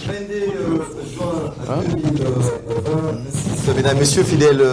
juin 2026. Mesdames, Messieurs, fidèles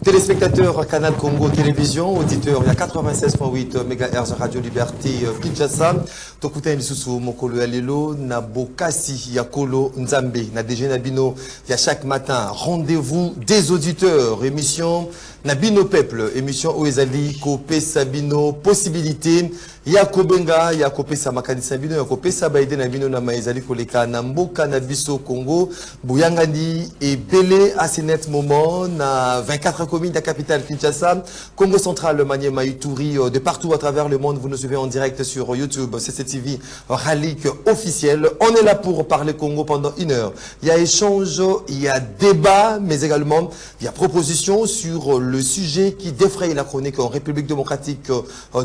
téléspectateurs Canal Congo Télévision, auditeurs, il y a 96.8 MHz Radio Liberté Kinshasa. Tokuta Nisusu Mokolo Alelo, na Bokasi Yakolo Nzambe, na DG Nabino, il y a chaque matin rendez-vous des auditeurs, émission Nabino Peuple, émission Oezali, Kopé Sabino, possibilité. Yakobenga, Yakopesa Makadi Sabino, Yakopesa Baïde Nabino Namaizali Koleka, Namboka Nabiso Congo, Bouyangani et Belé à ce net moment, na 24 communes de la capitale Kinshasa, Congo central, Maniema Ituri, de partout à travers le monde. Vous nous suivez en direct sur YouTube, CCTV, Ralik officiel. On est là pour parler Congo pendant une heure. Il y a échange, il y a débat, mais également il y a proposition sur le sujet qui défraye la chronique en République démocratique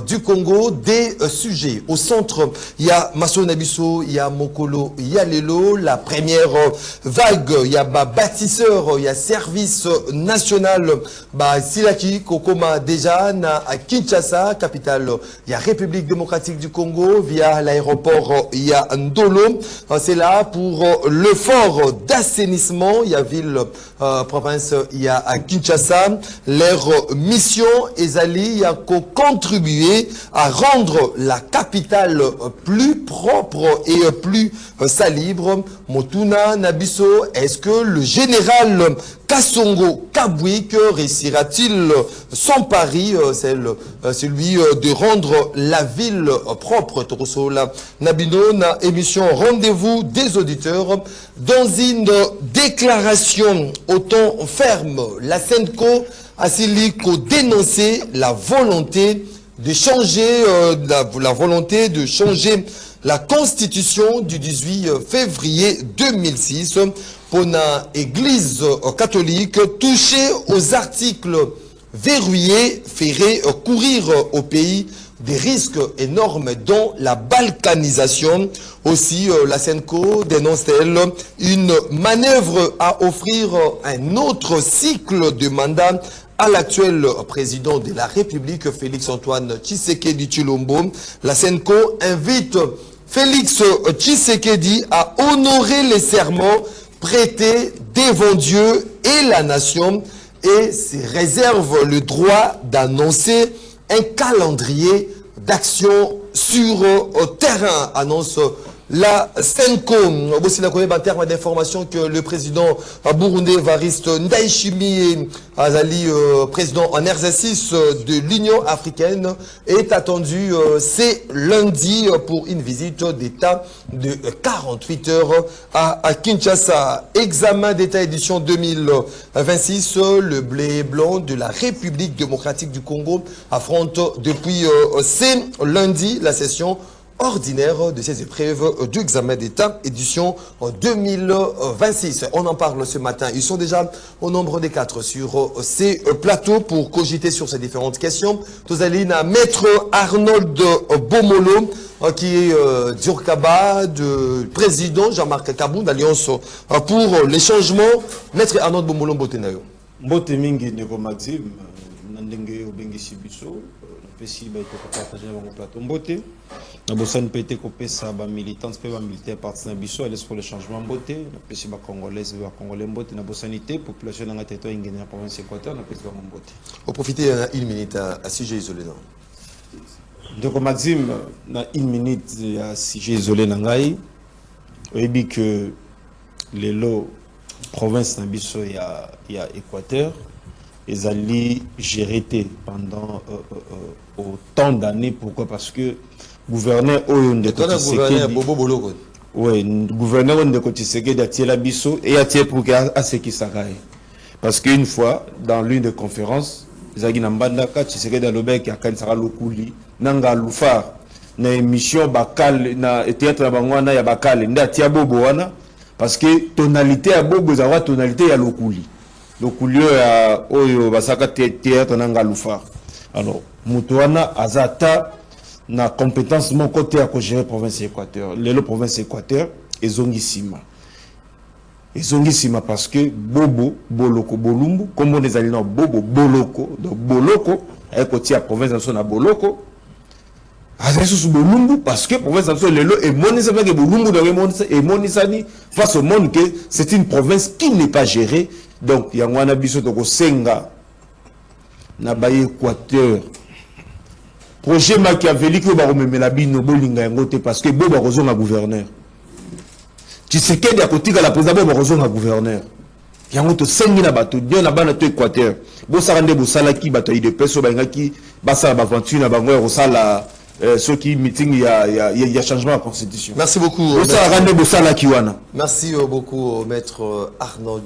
du Congo, des sujets. Au centre, il y a Masso Nabiso, il y a Mokolo, il y a Lelo, la première vague, il y a bâtisseur, il y a service national, Silaki, Kokoma déjà, à Kinshasa, capitale, il y a République démocratique du Congo, via l'aéroport, il y a Ndolo. C'est là pour le fort d'assainissement, il y a ville, province, il y a à Kinshasa. Leur mission, Ezali, il y a contribué à rendre la capitale plus propre et plus salibre. Motuna Nabiso, est-ce que le général Kassongo Kabwik réussira-t-il son pari, celui de rendre la ville propre? Torosola Nabino, na émission Rendez-vous des auditeurs. Dans une déclaration au ton ferme, la Senko a dénoncé la volonté de changer la constitution du 18 février 2006 pour l'église catholique touchée aux articles verrouillés ferait courir au pays des risques énormes dont la balkanisation. Aussi, la Senko dénonce-t-elle une manœuvre à offrir un autre cycle de mandat à l'actuel président de la République, Félix-Antoine Tshisekedi Tshilombo. La Senko invite Félix Tshisekedi à honorer les serments prêtés devant Dieu et la nation et se réserve le droit d'annoncer un calendrier d'action sur terrain, annonce la Senko. Aussi, la en termes d'information que le président burundais Evariste Ndayishimiye Azali, président en exercice de l'Union africaine, est attendu ce lundi pour une visite d'État de 48 heures à Kinshasa. Examen d'État édition 2026, le blé blanc de la République démocratique du Congo affronte depuis ce lundi la session ordinaire de ces épreuves du examen d'État édition 2026. On en parle ce matin. Ils sont déjà au nombre des 4 sur ces plateaux pour cogiter sur ces différentes questions. Tozaline, Maître Arnold Bomolo, qui est d'Urkaba, de président Jean-Marc Kabou, d'Alliance pour les changements. Maître Arnold Bomolo, Mbotenayo. Mbotemingi Neko Maxime, Nandenge Obengi Sibiso, Pesi Baïko partager dans mon plateau Mbote. Nabosane Pete Kopesa, militants, militaires partisans Bisso, elle est pour le changement Mbote. Pesi Congolaise, Congolais Mbote, Nabosanité, population dans la territoire ingénieur la province équateur, Pesi Mbote. Au profiter une minute à sujet isolé. Donc Maxime, dans une minute à sujet isolé Nangaï, on dit que les lots province Nabisso, il y a Équateur. Ils allaient gérer pendant autant d'années. Pourquoi? Parce que gouverneur gouverneur de Tshisekedi a tiré la bisso et a tiré pour à ce qui s'arrête. Parce qu'une fois, dans l'une des conférences, Zagi Nambandaka, Tshisekedi a l'obé qui a Kansara Lokuli, Nanga Loufar, na émission Bakal, na théâtre à Bangwana, ya Bakal, n'a tia Bobo wana, parce que tonalité à Bobo, zawa tonalité à Lokuli. Donc, au lieu à Oyo Basaka théâtre Nanga Loufar. Alors, Moutouana, Azata, na compétence mon côté à gérer province Équateur. Les province Équateur, et Zongisima. Et Zongisima parce que Bobo, Boloko, Bolumbu, comme on est allé dans Bobo, Boloko, donc Boloko, avec côté à province nationale Boloko, parce que province face au monde que c'est une province qui n'est pas gérée. Donc il y a un abisso de Senga na ba Équateur projet machiavélique ba rememela la bino bolinga ngote parce que bo ba kozonga gouverneur tu sais qu'il y a côté la président ba kozonga gouverneur yango to sengi na bato dio na bana to Équateur bo sarande bo salaki bato ide peso ba ngaki basala ba aventure na bango ko sala ceux qui meeting il y a changement à la constitution. Merci beaucoup. Merci beaucoup maître Arnaud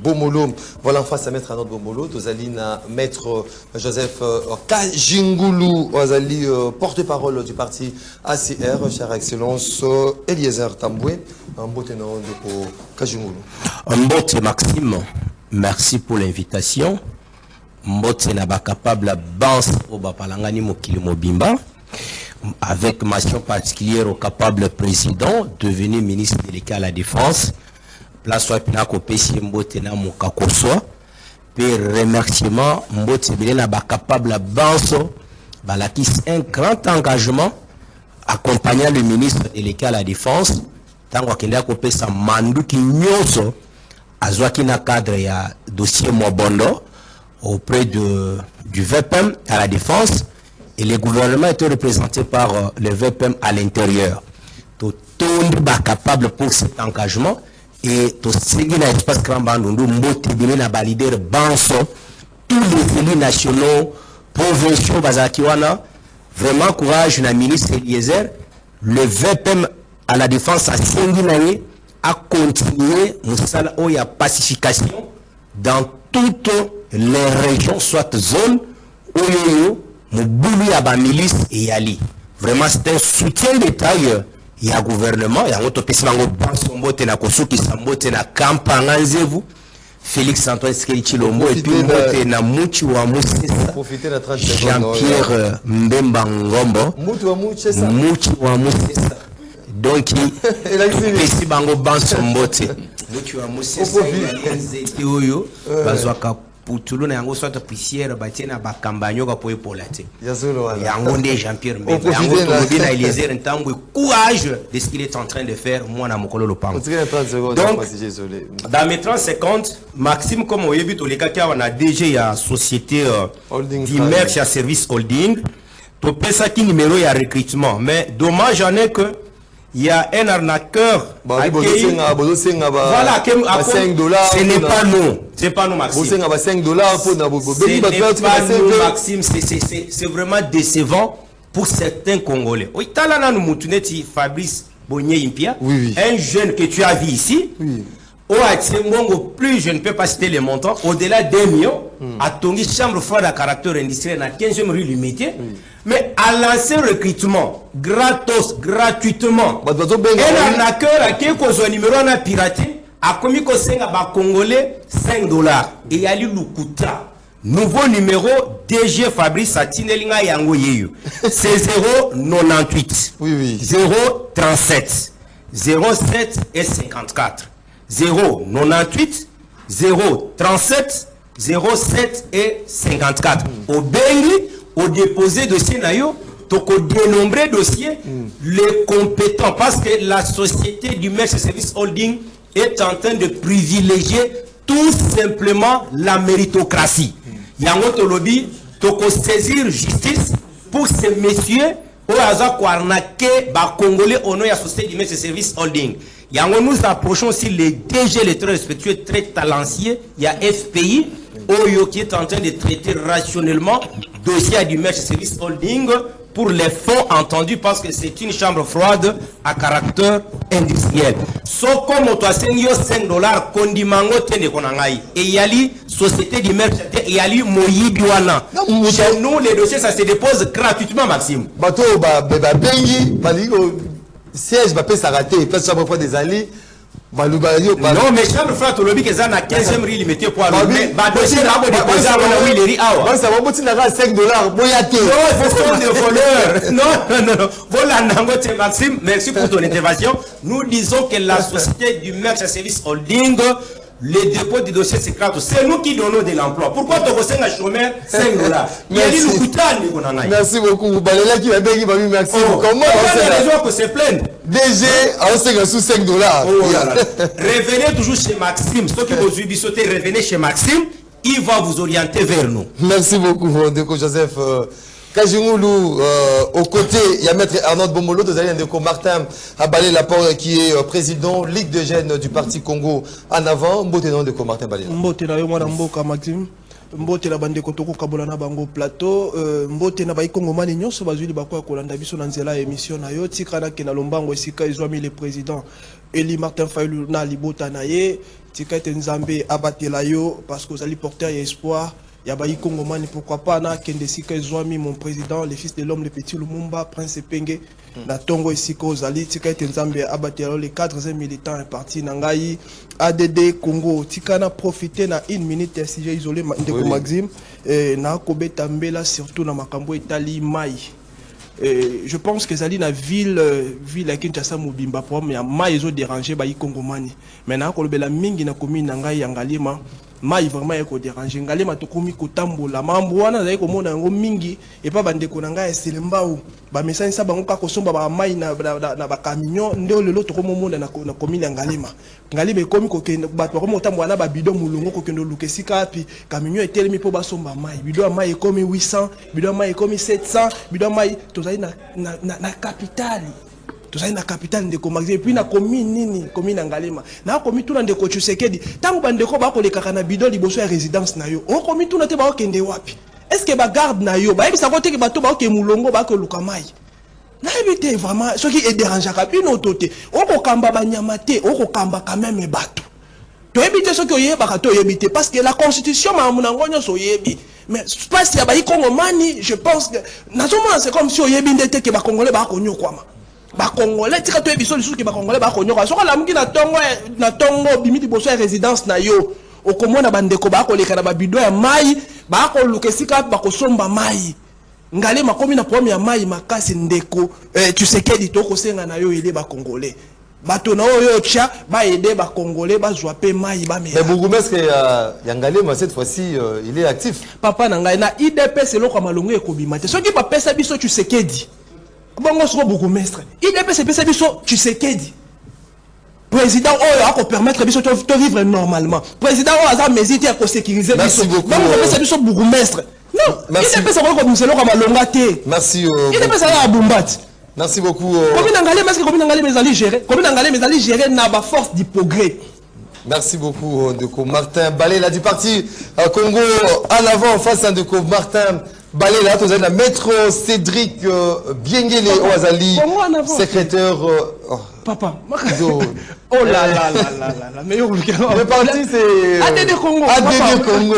Bomolo. Voilà en face à maître Arnaud Bomolo, Tozalina maître Joseph Kajingulu, Ozali porte-parole du parti ACR, chère excellence Eliezer Tamboué, un beau ténor de Kajingulu. Un beau Maxime, merci pour l'invitation. Mbote n'a pas capable de banse au Bapalangani Mokili Mobimba. Avec mention particulière au capable président, devenu ministre délégué à la défense, place soit pinako pesi mbote na mukakoswa, puis remerciement mbote bilena ba capable banso, balakis un grand engagement accompagnant le ministre délégué à la défense, tango akenda ko pesa mandu ki nyoso azwaki na cadre ya dossier Mobondo auprès du VPM à la défense. Et le gouvernement était représenté par le VPM à l'intérieur. Tout le monde est capable pour cet engagement. Et tout ce qui est espace grand bandundu, motivé na valider banso, tous les élus nationaux, provinciaux, bazakiwana, vraiment courage, na ministre Eliezer, le VPM à la défense à Senginaye a continué, moussala où il y a pacification dans toutes les régions, soit zones, où il y a Moubouli à milice et Yali. Vraiment, c'est un soutien d'État. Il y a un gouvernement, il y a un autre pays qui na Kosuki Sambote na Kampanganzevu, Félix Antoine Skelichi Lombo, et puis Mbote na Mouchi wa Moussesa, Jean-Pierre Mbemba Ngombo, Mouchi wa Moussesa. Donc, il y a un bango banso Mbote. Mouchi wa Moussesa, il y a pour tout le monde, soit poussière, bâtiment, bacambanyo, pour épauler. Il y a un monde Jean-Pierre Mbemba, il y a un monde Eliezer, un temps courage de ce qu'il est en train de faire. Moi, na mokolo lo pango. Donc, dans mes 30 secondes, Maxime, comme on a vu, les cas on a déjà la société d'immerge à service holding. Tout ça qui numéro il y a recrutement, mais dommage en est que il y a un arnaqueur. Voilà, ce n'est pas nous. C'est pas nous, Maxime. Ce n'est pas nous, Maxime. C'est vraiment décevant pour certains Congolais. Oui, Talana nous moutuneti Fabrice Bonnier Impia, un jeune que tu as vu ici. Plus je ne peux pas citer les montants, au-delà d'1 million, à Tongi, chambre froide à caractère industriel, à 15e rue du métier, mais à lancer recrutement, gratos, gratuitement. Un arnaqueur à qui qu'on numéro a piraté, a commis qu'on s'en a Congolais $5. Et il y a eu Lukuta. Nouveau numéro, DG Fabrice Atinelinga Yango Yeyo. C'est 098 037 07 et 54. 098 037 07 et 54. Au Bengi, au déposé dossier nayo, donc au dénombré dossier, les compétents, parce que la société du Merch Service Holding est en train de privilégier tout simplement la méritocratie. Yango Tolobi, toko saisir justice pour ces messieurs au hasard pour arnaquer les Congolais au nom de la société du Merch Service Holding. Nous approchons aussi les DG, les très respectueux, très talentueux. Il y a FPI, Oyo, qui est en train de traiter rationnellement dossier du Merch Service Holding pour les fonds entendus parce que c'est une chambre froide à caractère industriel. Sauf comme on doit $5, kondimango tene konangai. Et il y a les sociétés du Merch, et il y a les moyibiwana. Chez nous, les dossiers, ça se dépose gratuitement, Maxime. Bato, siège va pas raté parce que ça des alliés non mais chambre froide au lobby que ça na 15e rue limité pour mais ba dossier là pour déposer à la Willery awa ça va botti na $5 boyate non ce sont des voleurs non voilà nangote Maxime, merci pour ton intervention. Nous disons que la société du Merch Service Holding les dépôts du dossier secret, c'est nous qui donnons de l'emploi. Pourquoi tu as un chômeur 5 dollars? Merci beaucoup. Balela qui va bien, merci. Comment les gens que se plaignent? DG, on sous 5 dollars. Revenez toujours chez Maxime. Ceux qui vous suivent, revenez chez Maxime. Il va vous orienter vers nous. Merci beaucoup, Ndeko Joseph. Kajimoulou, au côté, il y a Maître Arnaud Bomolo, Ndeko Martin Abalé Laporte qui est président Ligue de jeunes du Parti Congo en avant. Mbotenon Ndeko Martin Abalé. Mbotenon Mwana Mboka Maxime. Mbote na bande kotoko kabola na bango plateau mbote na baikongo mani nyonso bazuli bakwa kolanda biso na nzela émission na yo tikana ke na lombango esika ezwami le président Eli Martin Fayulu na libota na ye tika ete nzambe abatela yo parce que ozali porteur ya espoir ya baikongo mani pourquoi pas na kende sika ezwami mon président le fils de l'homme le petit Lumumba Prince Penge na tongo esika ozali tika ete nzambe abatela les cadres et militants parti na ngai ADD Congo tikana profiter na 1 minute si j'ai isolé Ndeko Maxime na kobeta mbela surtout na makambo etali mai je pense que zali na ville à Kinshasa Mobimba pour mais mai ezo déranger ba Kongomani mais na kolobela mingi na commune na ngai ya Ngalema mai vraiment eko déranger Ngalema to komi kotambola mambo wana zali komona ngo mingi et pas bandeko na ngai selembao ba message sa bango ka kosomba ba mai na ba camion nde lelo to komona na commune ya Ngalema Ngalema ekomi kokende bato ko motambola na ba bidon mulungu kokende lukesika puis camion etelemi po ba somba mai bidon mai ekomi 800 bidon mai ekomi 700 bidon mai to zali na capitale tozali na capitale Ndeko Maxime puis na commune nini commune Ngalema na commune tuna Ndeko Tshisekedi tango bandeko ba koleka na bidon liboso ya résidence na yo o commune tuna te ba okende wapi est-ce que ba garde na yo ba yebisa ko te ke bato ba okemulongo ba ko luka mai na ebite vraiment ce qui est dérangeant ka bino tote o ko kamba ba nyamate o ko kamba quand même bato to ebite ce que oyeba ka to ebite parce que la constitution ma munango nyoso yebi mais parce ya ba ikongo mani je pense que nazomona c'est comme si oyebi ndete ke ba congolais ba konyo kwama ba congolais tika to ebiso lisusu ke ba congolais ba konyo kwa soko la mungi na tongo bimiti boso ya résidence na yo okomona bandeko ba koleka na ba bido ya mai ba ko lukesika ba kosomba mai Ngalema komi na problème ya mai makasi Ndeko Tshisekedi to kosenga na yo ile ba congolais bato na oyo tcha ba aider ba congolais ba zwa pe mai ba me. Mais bourgmestre ya Ngalema cette fois-ci il est actif. Papa na ngai na IDPS eloko malongo ekobima te soki ba pesa biso Tshisekedi bongo soko bourgmestre IDPS pesa biso Tshisekedi président oyo ako permettre biso to vivre normalement président oyo aza mesite ya ko sécuriser biso bongo pesa biso bourgmestre non IDPS eloko comme malonga te merci IDPS ya Bumbati. Merci beaucoup. Combien d'Angalais, parce que combien d'Angalais mes alliés gérer? Combien d'Angalais mes alliés gérer n'a pas force du progrès? Merci beaucoup, Ndeko Martin Balé, là du parti Congo en avant, face à Ndeko Martin Balé, là, vous avez la maître Cédric Biengele Oazali, secrétaire. Papa, oh là là là là là, meilleur le parti c'est. ADD Congo. ADD Congo.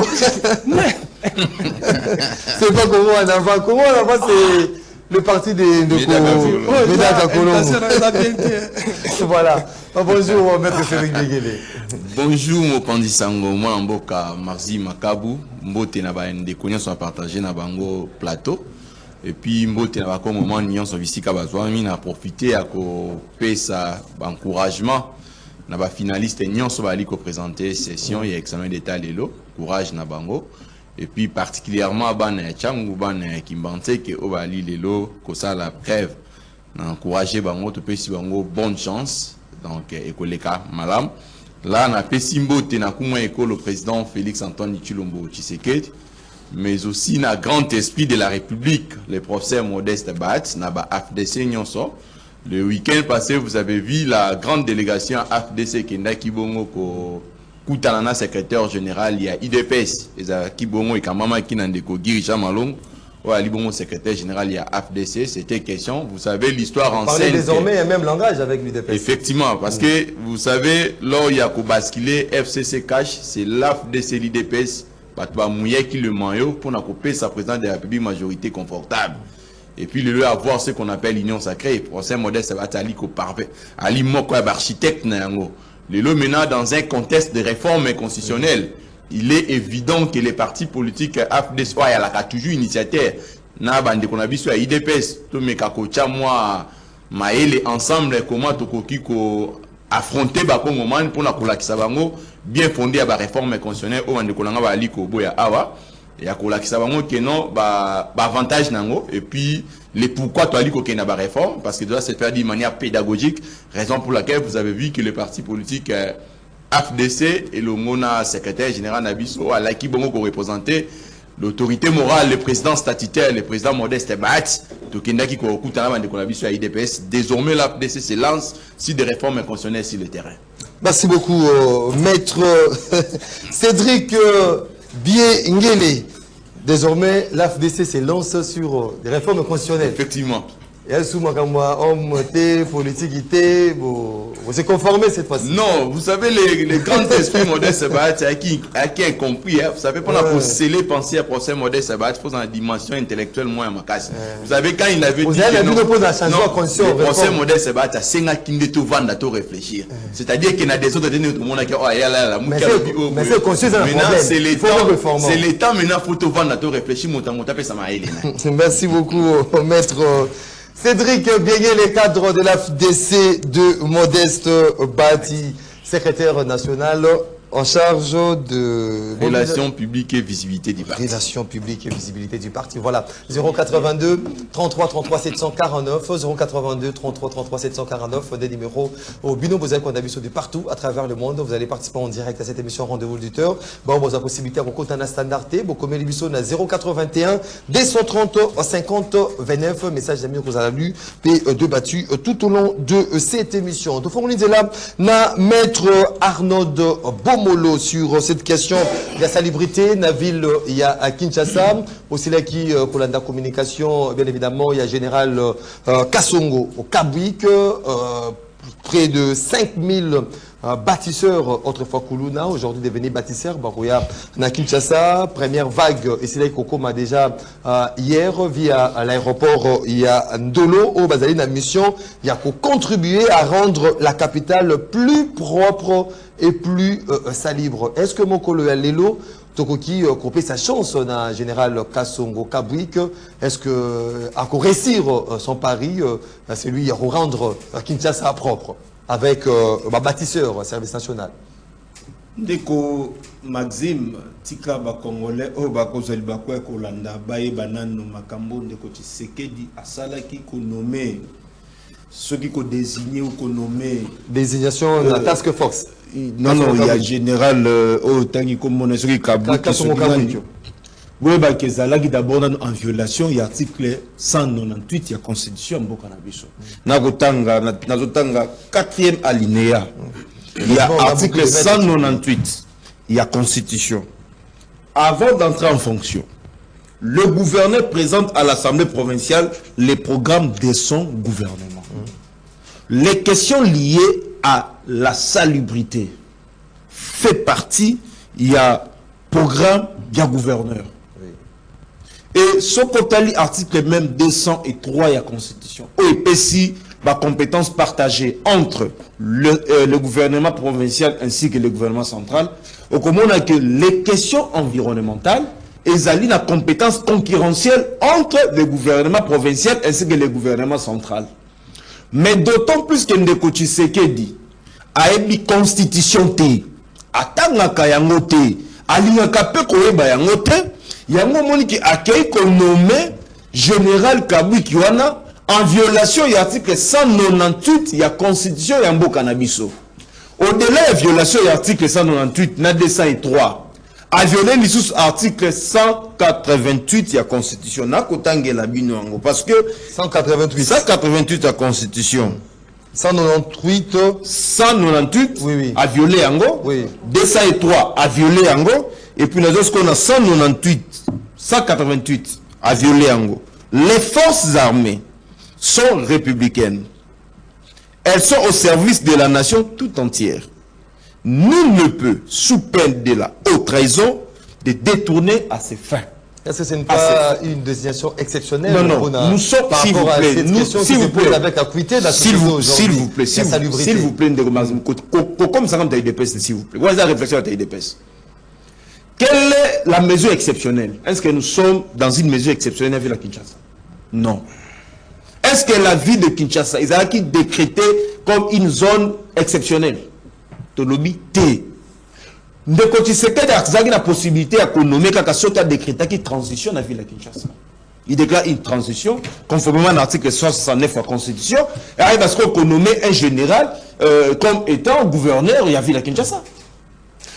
C'est pas Congo en avant. Congo en avant, c'est. Le parti de Médaka Colombo. Voilà. Bonjour, maître Cédric Biengele. Bonjour, mon Pandisango. Moi, Mboka Marzi Makabu. Mbote na ba ndeko nyonso a partagé na bango plateau. Et puis Mbote na ba comme moment nyonso visika bazwami na profiter à ko pesa encouragement na ba finaliste nyonso ba li ko présenter session et examen d'état lelo. Courage na bango. Et puis particulièrement à Ban Tchangou Ban Kimbante que Obali Lelo Kosa la preuve d'encourager Bango to pesi Bango bonne chance donc Ekoleka Malam là on a fait Simbo Tenakuma Eko le président Félix Antoine Tshilombo Tshisekedi mais aussi na grand esprit de la République le professeur Modeste Bat na ba AFDC nyonso le week-end passé vous avez vu la grande délégation AFDC Kenda Kibongo ko Koutanana secrétaire général il y a IDPS Kibongo et Kamama Kinandeko Girisha Malong ou à Libongo secrétaire général il y a AFDC c'était question vous savez l'histoire enseigne. Parlez désormais un même langage avec l'IDPS. Effectivement parce que vous savez là il y a qu'au basculer FCC cash c'est l'AFDC l'IDPS Batba Mouye qui le maillot pour n'accoper sa présidente de la République majorité confortable. Et puis le lieu à voir ce qu'on appelle l'union sacrée procès modeste Batali ko parfait Ali Moko architecte nango. Le maintenant dans un contexte de réforme constitutionnelle, il est évident que les partis politiques AFDC a toujours initiateur. Na bande qu'on a vu sur IDPS, to me kakocha moi maele ensemble comment to kokiko affronter Bakongomani pour la kolakisa bango bien fondé à la réforme constitutionnelle au moment de aliko boya awa et à kolakisa bango que non avantage nango et puis les pourquoi tu aliko que na ba réforme parce que doit se faire de manière pédagogique, raison pour laquelle vous avez vu que les partis politiques FDC et le mona secrétaire général Nabiso à qui bongo ko représenter l'autorité morale, le président statutaire, le président Modeste Bat, Tokendaki Kokutana de Konabiso à IDPS. Désormais, la FDC se lance sur des réformes constitutionnelles sur le terrain. Merci beaucoup, maître Cédric Biengele. Désormais, l'AFDC se lance sur des réformes constitutionnelles. Effectivement. Et elle souvent comme moi, homme, politique, vous êtes conformé cette fois-ci. Non, vous savez, les grands esprits Modeste Sabat, à qui est compris, hein, vous savez, pour sceller penser à procès Modeste Sabat, il faut dans la dimension intellectuelle moins à ma casse. Vous savez, quand il avait dit que non, le procès Modeste Sabat, c'est 5 qui ne te vendent à tout réfléchir. C'est-à-dire qu'il y a des autres tout le monde qui ont la mais c'est conscient, maintenant, c'est l'état, maintenant, il faut te vendre à tout réfléchir, ça m'a aidé. Merci beaucoup, maître. Cédric Biengele, cadre de l'AFDC de Modeste Bati, secrétaire national en charge de relations publiques et visibilité du parti. Relations publiques et visibilité du parti. Voilà. 082 33 33 749, 082 33 33 749, des numéros au binôme vous avez qu'on a vu de partout à travers le monde. Vous allez participer en direct à cette émission Rendez-vous l'auditeur. Bon, vous avez la possibilité à beaucoup de standard T, beaucoup de l'émission à 081 230 50 29. Message d'amis que vous avez lu et débattu tout au long de cette émission. Donc, on dit là, na maître Arnaud Bomolo sur cette question de la salubrité. Na ville, il y a à Kinshasa, aussi là qui, pour la communication, bien évidemment, il y a général Kassongo au Kabwik, près de 5000 bâtisseurs autrefois Kuluna, aujourd'hui devenus bâtisseurs, Barouya na Kinshasa, première vague, et c'est là que a déjà hier, via l'aéroport, il y a Ndolo, au Bazali, la mission, il y a qu'à contribuer à rendre la capitale plus propre et plus salibre. Est-ce que mon collègue Lelo, Tokoki, couper sa chance dans général Kassongo Kabwik, est-ce que, à réussir son pari, c'est lui à rendre Kinshasa propre? Avec bâtisseur, service national. Ndeko Maxime, tika ba Congolais, o ba kozali ba kwa kolanda baye banano makambo ndeko Tshisekedi asalaki ko nommer ceux qui ko désigné ou ko nommer désignation de la task force. Non non, il y a général o tangi ko mona ceux qui Kabwik. Oui, bah, que Zalagi d'abord en violation, il y a l'article 198 de la Constitution de Bokanabiso. Nazotanga, 4e alinéa. Il y a l'article 198, il y a Constitution. Avant d'entrer en fonction, le gouverneur présente à l'Assemblée provinciale les programmes de son gouvernement. Les questions liées à la salubrité fait partie, il y a programme du gouverneur. Et ce côté article même 203 de la Constitution, OEPC, la compétence partagée entre le gouvernement provincial ainsi que le gouvernement central, au commun a que les questions environnementales, elles ont la compétence concurrentielle entre le gouvernement provincial ainsi que le gouvernement central. Mais d'autant plus que Ndeko Tshisekedi a une constitution T, a tangaka yango T, a lingaka pe koyeba yango T, yango moni qui accueille qu'on nommé général Kabwik Yoana en violation de l'article 198 de la constitution de Mbokanabiso. Au-delà de la violation de l'article 198, na 203, a violé l'article 188 de la constitution. Na kotange la bino parce que 188 de la constitution. 198 oui. A violé yango, oui. 203 a violé yango. Et puis nous avons 188 à violer Ango. Les forces armées sont républicaines. Elles sont au service de la nation tout entière. Nul ne peut, sous peine de la haute trahison, de détourner à ses fins. Est-ce que ce n'est pas une désignation exceptionnelle? Non, non, nous sommes, s'il vous plaît, s'il vous plaît, avec acuité, s'il vous plaît, comme ça, comme tu as eu des pestes, s'il vous plaît. Voilà la réflexion à tu as eu des pestes. Quelle est la mesure exceptionnelle? Est-ce que nous sommes dans une mesure exceptionnelle avec la Kinshasa? Non. est-ce que la ville de Kinshasa, ils ont décrété comme une zone exceptionnelle? Tolobi T. De côté, c'est qu'il y a la possibilité à nommer quelque chose qui a décrété qui transition la ville de Kinshasa. Il déclare une transition, conformément à l'article 169 de la Constitution, et parce qu'on nomme un général comme étant gouverneur de la ville de Kinshasa.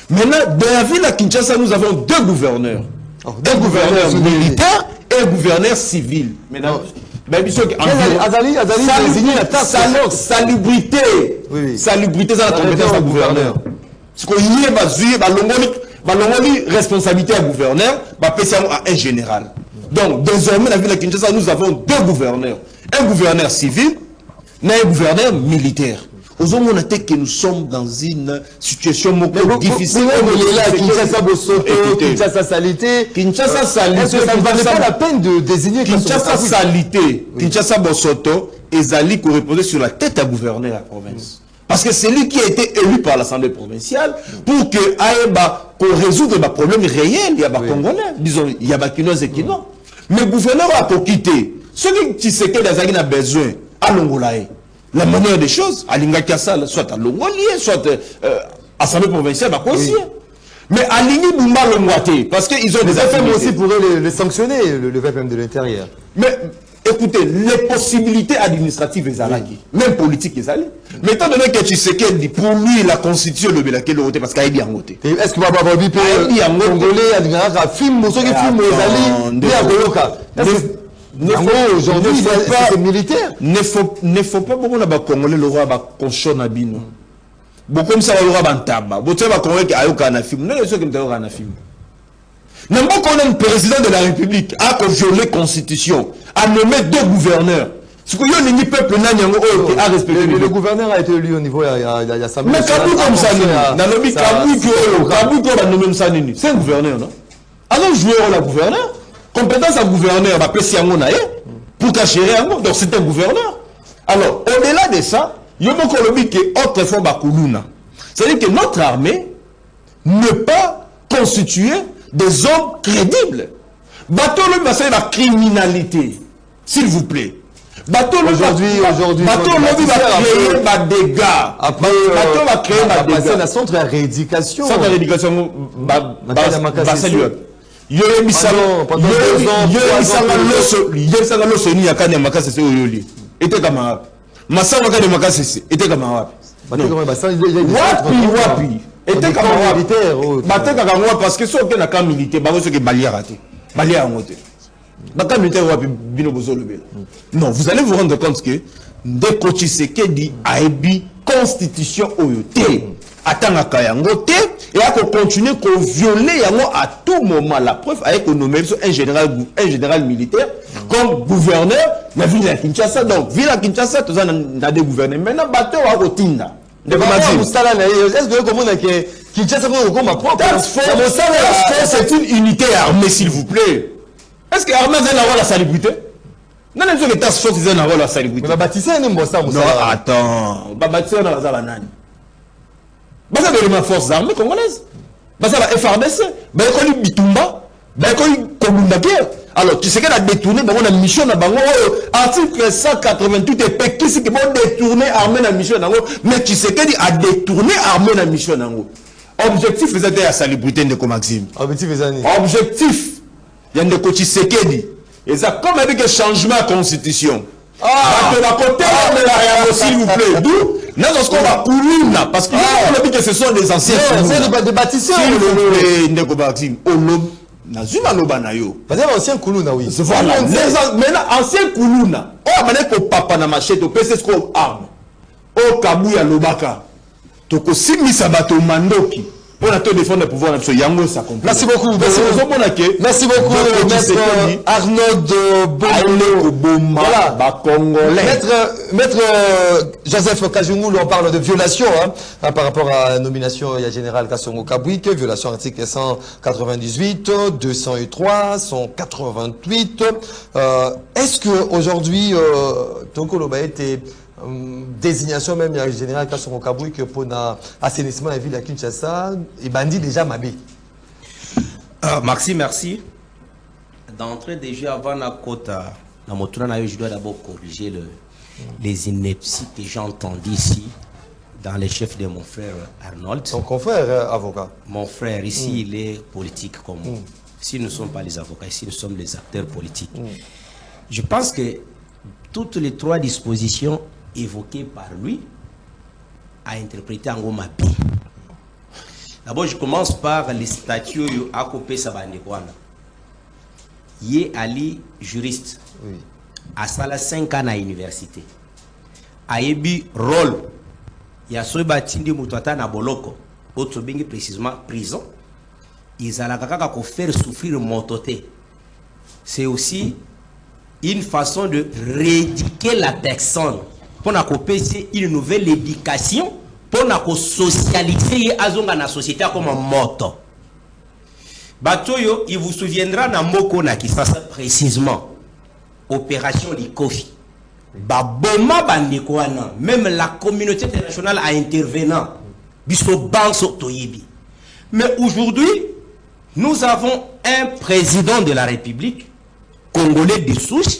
Maintenant, dans la ville de Kinshasa, nous avons deux gouverneurs. Un gouverneur militaire et un gouverneur civil. Maintenant, salubrité, salubrité, c'est la compétence du gouverneur. Ce qu'on y est, responsabilité à gouverneur, à un général. Donc, désormais, dans la ville de Kinshasa, nous avons deux gouverneurs. Un gouverneur civil et un gouverneur militaire. Aujourd'hui, on a dit que nous sommes dans une situation difficile. Kinshasa Salité. Kinshasa Salité. Est-ce que ça ne valait pas la peine de désigner Kinshasa Salité? Kinshasa Bosoto et Zali qui reposaient sur la tête à gouverneur de la province. Parce que c'est lui qui a été élu par l'Assemblée provinciale pour que Aïba pour résoudre les problèmes réels. Il y a des Congolais, disons, il y a des Kinois et Kinois. Mais le gouverneur a pour quitter. Ceux qui savent qu'il a besoin à l'Ongolaï. La manière des choses, à l'Ingakiasal, soit à l'Ongolier, soit à l'Assemblée provinciale, à Consier. Mais à l'Ingi-Boumba le moitié, parce qu'ils ont des VPM aussi pourraient les sanctionner, le VPM de l'intérieur. Mais écoutez, les possibilités administratives, même politiques, mais étant donné que tu sais qu'elle dit, pour lui, la constitution, le Bélake, le parce qu'il y a bien voté. Est-ce que Baba Bobi peut Congolais, à film, ceux qui filment les alliés, aujourd'hui, c'est militaire. Ne faut pas beaucoup de Congolais, le roi, cochon à bino. Beaucoup comme ça, le roi, bantaba. Beaucoup de Congolais qui a un film. Non, ceux qui ont un film. N'importe qu'on est le président de la République a violé la Constitution, a nommé deux gouverneurs. Ce qu'il y a un peuple a respecté. Le gouverneur a été élu au niveau de la Samé. Mais Kabou comme ça, Kabou qui a nommé ça, c'est un gouverneur, non? Alors jouer au gouverneur, compétence à gouverneur, va passer pour cacher donc c'est un gouverneur. Alors, au-delà de ça, il y a beaucoup de gens qui autrefois Bakuluna. C'est-à-dire que notre armée n'est pas constituée des hommes crédibles. Bateau le c'est la criminalité, s'il vous plaît. Bateau aujourd'hui, bateau le va créer des dégâts. Bateau va créer des dégâts. C'est un centre de rééducation. Centre de rééducation, il y a mis ça pendant 2 ans. Il y a mis ça dans l'eau, il y a quand même makasi c'est oyoli. Était comme un massa quand même makasi était comme un wapi. Était comme un militaire. Bateau comme moi parce que ceux qui n'a qu'un militaire, bah ceux qui balier raté. Balier en hauteur. Bateau militaire wapi bino bozo le non, vous allez vous rendre compte que des coachs c'est qui dit aibi constitution oyoté. Attends à yango té et à continuer à violer yango à tout moment. La preuve avec un général militaire comme gouverneur de la ville de Kinshasa. Donc ville de Kinshasa tous a des gouverneurs. Maintenant bateau à Rotinda. Est-ce que vous comprenez que Kinshasa comme ma propre c'est une unité armée s'il vous plaît. Est-ce que l'armée a un rôle à salubrité? Non, non, les task force ont un rôle à salubrité. Mais bâtisseur n'est pas ça. Non, attends. Bâtisseur dans la banane. Bah ça veut dire forces armées congolaises. Bah ça va FRDC. Bah il y a Bitumba. Bah il y a Komunda Guerre. Alors tu sais qu'elle a détourné, bah on a mission dans Bango. Article 188 et Pékin, c'est que bon détourner armée dans mission dans mais tu sais qu'elle a détourné armée dans mission dans objectif c'est à salubrité de Maxime. Objectif objectif. Il y a des coachs Sekedi. Et ça comme avec un changement de constitution. De la côté de la s'il vous plaît. D'où nous on va courir parce que on a dit que ce sont des anciens. C'est des bâtisseurs. S'il vous plaît, Ndeko Maxime. Nazuma Lobana yo. Parce que ancien Koulouna oui. Voilà. Maintenant ancien Koulouna. Oh mané ko papa na machette au PC ko arme. Oh Kabuya Lobaka. Toko simisa bato mandoki. Pour la défendre le pouvoir de Yango, ça compte. Merci beaucoup. Merci beaucoup, Maître Arnaud Bomba. Maître Joseph Kajungulu, on parle de violation par rapport à la nomination du général Kassongo Kabouik, violation article 198, 203, 188. Est-ce qu'aujourd'hui, Toko a été désignation même du général Kassongo Kabouik pour l'assainissement de la ville de Kinshasa et bandit déjà Mabé. Maxime, merci. D'entrée déjà avant la quota Je dois d'abord corriger les inepties que j'ai entendues ici dans les chefs de mon frère Arnold. Ton confrère avocat. Mon frère, ici, il est politique comme moi. Ici, nous ne sommes pas les avocats, ici, nous sommes les acteurs politiques. Je pense que toutes les 3 dispositions évoquées par lui a interprété en Gomapi. D'abord, je commence par les statuts à Kopé Sabandekwana. Yé Ali, juriste, à Sala 5 ans à l'université. Ayebi rôle. Il y a ce bâtiment de na Boloko, autre bien précisément prison. Ils ont faire souffrir mototé. C'est aussi une façon de rééduquer la personne pour nous une nouvelle éducation pour nous socialiser dans la société comme un moto. Batoyo, il vous souviendra dans Moko na Kisasa précisément opération de Kofi. Baboma bandekwana, même la communauté internationale a intervenant. Biso banso toyibi. Mais aujourd'hui, nous avons un président de la République congolais de souche.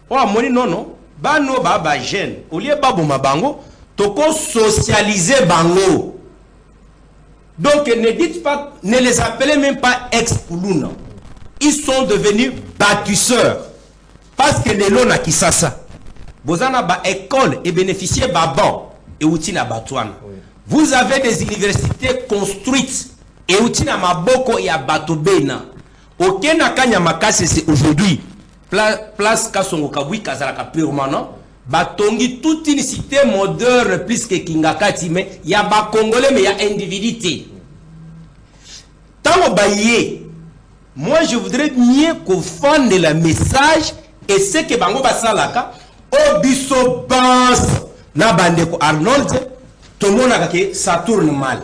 Oh, moni non. Bano baba jeune. Au lieu baboma bango, toko socialiser bango. Donc ne dites pas, ne les appelez même pas ex-Poulouna. Ils sont devenus bâtisseurs. Parce que les lois qui ça. Bozana ba école et bénéficier baban et outina batouane. Vous avez des universités construites et outina maboko et abatobena. Okena kanya makase c'est aujourd'hui place Kasongo Kabui Kazalaka permanent. Batongi toute une cité moderne plus que Kingakati mais il y a ba congolais mais il y a individualité. Tant baillé, moi je voudrais mieux qu'on fonde le message et ce que bango basalaka Obiso Bans na bandeko Arnold tout le monde a que ça tourne mal.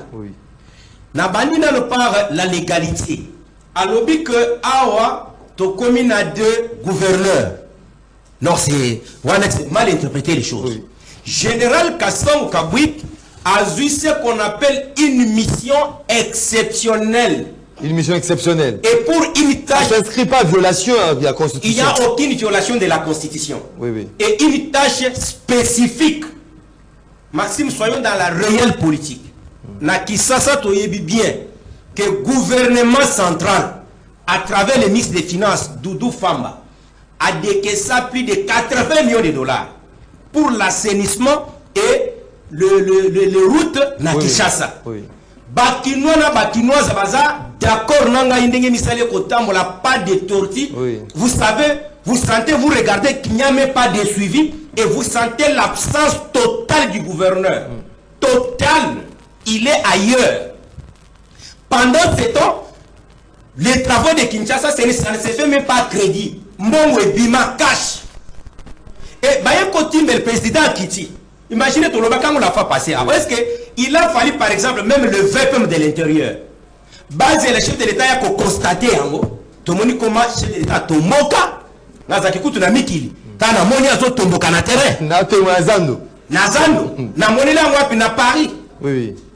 Na bandi na par la légalité. Alors que awa to commune à 2 gouverneurs. Non, c'est mal interpréter les choses. Général Kasson Kabwik a eu ce qu'on appelle une mission exceptionnelle. Une mission exceptionnelle. Et pour une tâche... Ça n'inscrit pas violation de la Constitution. Il n'y a aucune violation de la Constitution. Et une tâche spécifique. Maxime, soyons dans la réelle politique. Na Kisasa toyebi bien que le gouvernement central, à travers le ministre des Finances, Doudou Famba, a décaissé plus de 80 millions de dollars pour l'assainissement et le route na Kinshasa. Bakinois na bakinoise baza d'accord nanga indenge misale kotambola pas de tortue. Vous savez, vous sentez, vous regardez qu'il n'y a même pas de suivi et vous sentez l'absence totale du gouverneur. Total, il est ailleurs. Pendant ce temps, les travaux de Kinshasa, ça ne se fait même pas crédit. Mbongo et Bima cash. Et Baye Kotim, le président Kiti. Imaginez tout le monde quand on l'a fait passer. Est-ce qu'il a fallu par exemple même le VPM de l'intérieur. Basé le chef de l'État a constaté en gros. Tout le monde comment chef de l'État Tomoka. Nazaki kutu na mikili. Tana moni azo tomboka na terrain. Na te wazando. Nazando. Na moni la wapi na Paris.